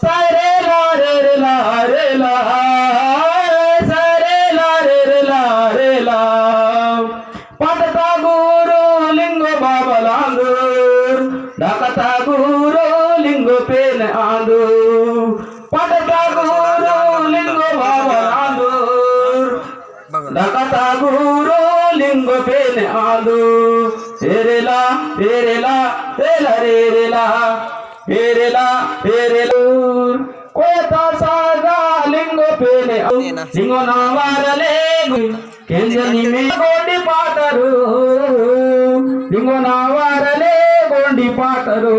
H: सारे ला रे रे ला रे ला सारे ला रे रे ला रे ला पटता गुरु लिंगो बाबा लांदूर डाकता गुरु लिंगो पेन आंदू पटता गुरु लिंगो बाबा लांदूर डाकता गुरु लिंगो पेन आंदू रे ला रे रे ला रे ला रे रे ला रे रे ला रे रे लूर कोयता सागा लिंगो पेन लिंगो ना वारले केंजनी में गोंडी पाटरू लिंगो ना वारले गोंडी पाटरू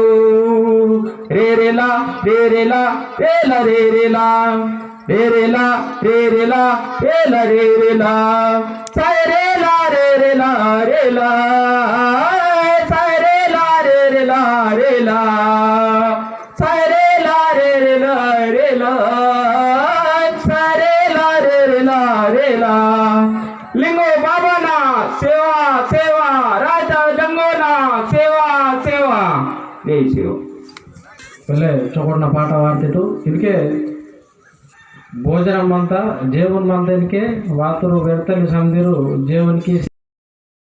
H: रे रे ला रे रे ला रे ला रे रे ला रे रे ला रे रे ला रे ला रे रे ला सारे ला रे रे ला रे ला सारे ला रे रे ला रे ला सारे ला रे रे ला रे ला सारे ला रे रे ला रे ला लिंगो बाबा ना सेवा सेवा राजा जंगो ना सेवा सेवा जय शिव
E: ಒಳ್ಳೆ ಚೊಕೊಡ್ನ ಪಾಠ ಮಾಡ್ತಿಟ್ಟು ಇದಕ್ಕೆ ಭೋಜನ ಮಂತ ಜೇವನ್ ಮಂತ ಇದಕ್ಕೆ ವಾತರು ವ್ಯರ್ಥಲಿ ಸಮದಿರು ಜೇವನ್ಕಿ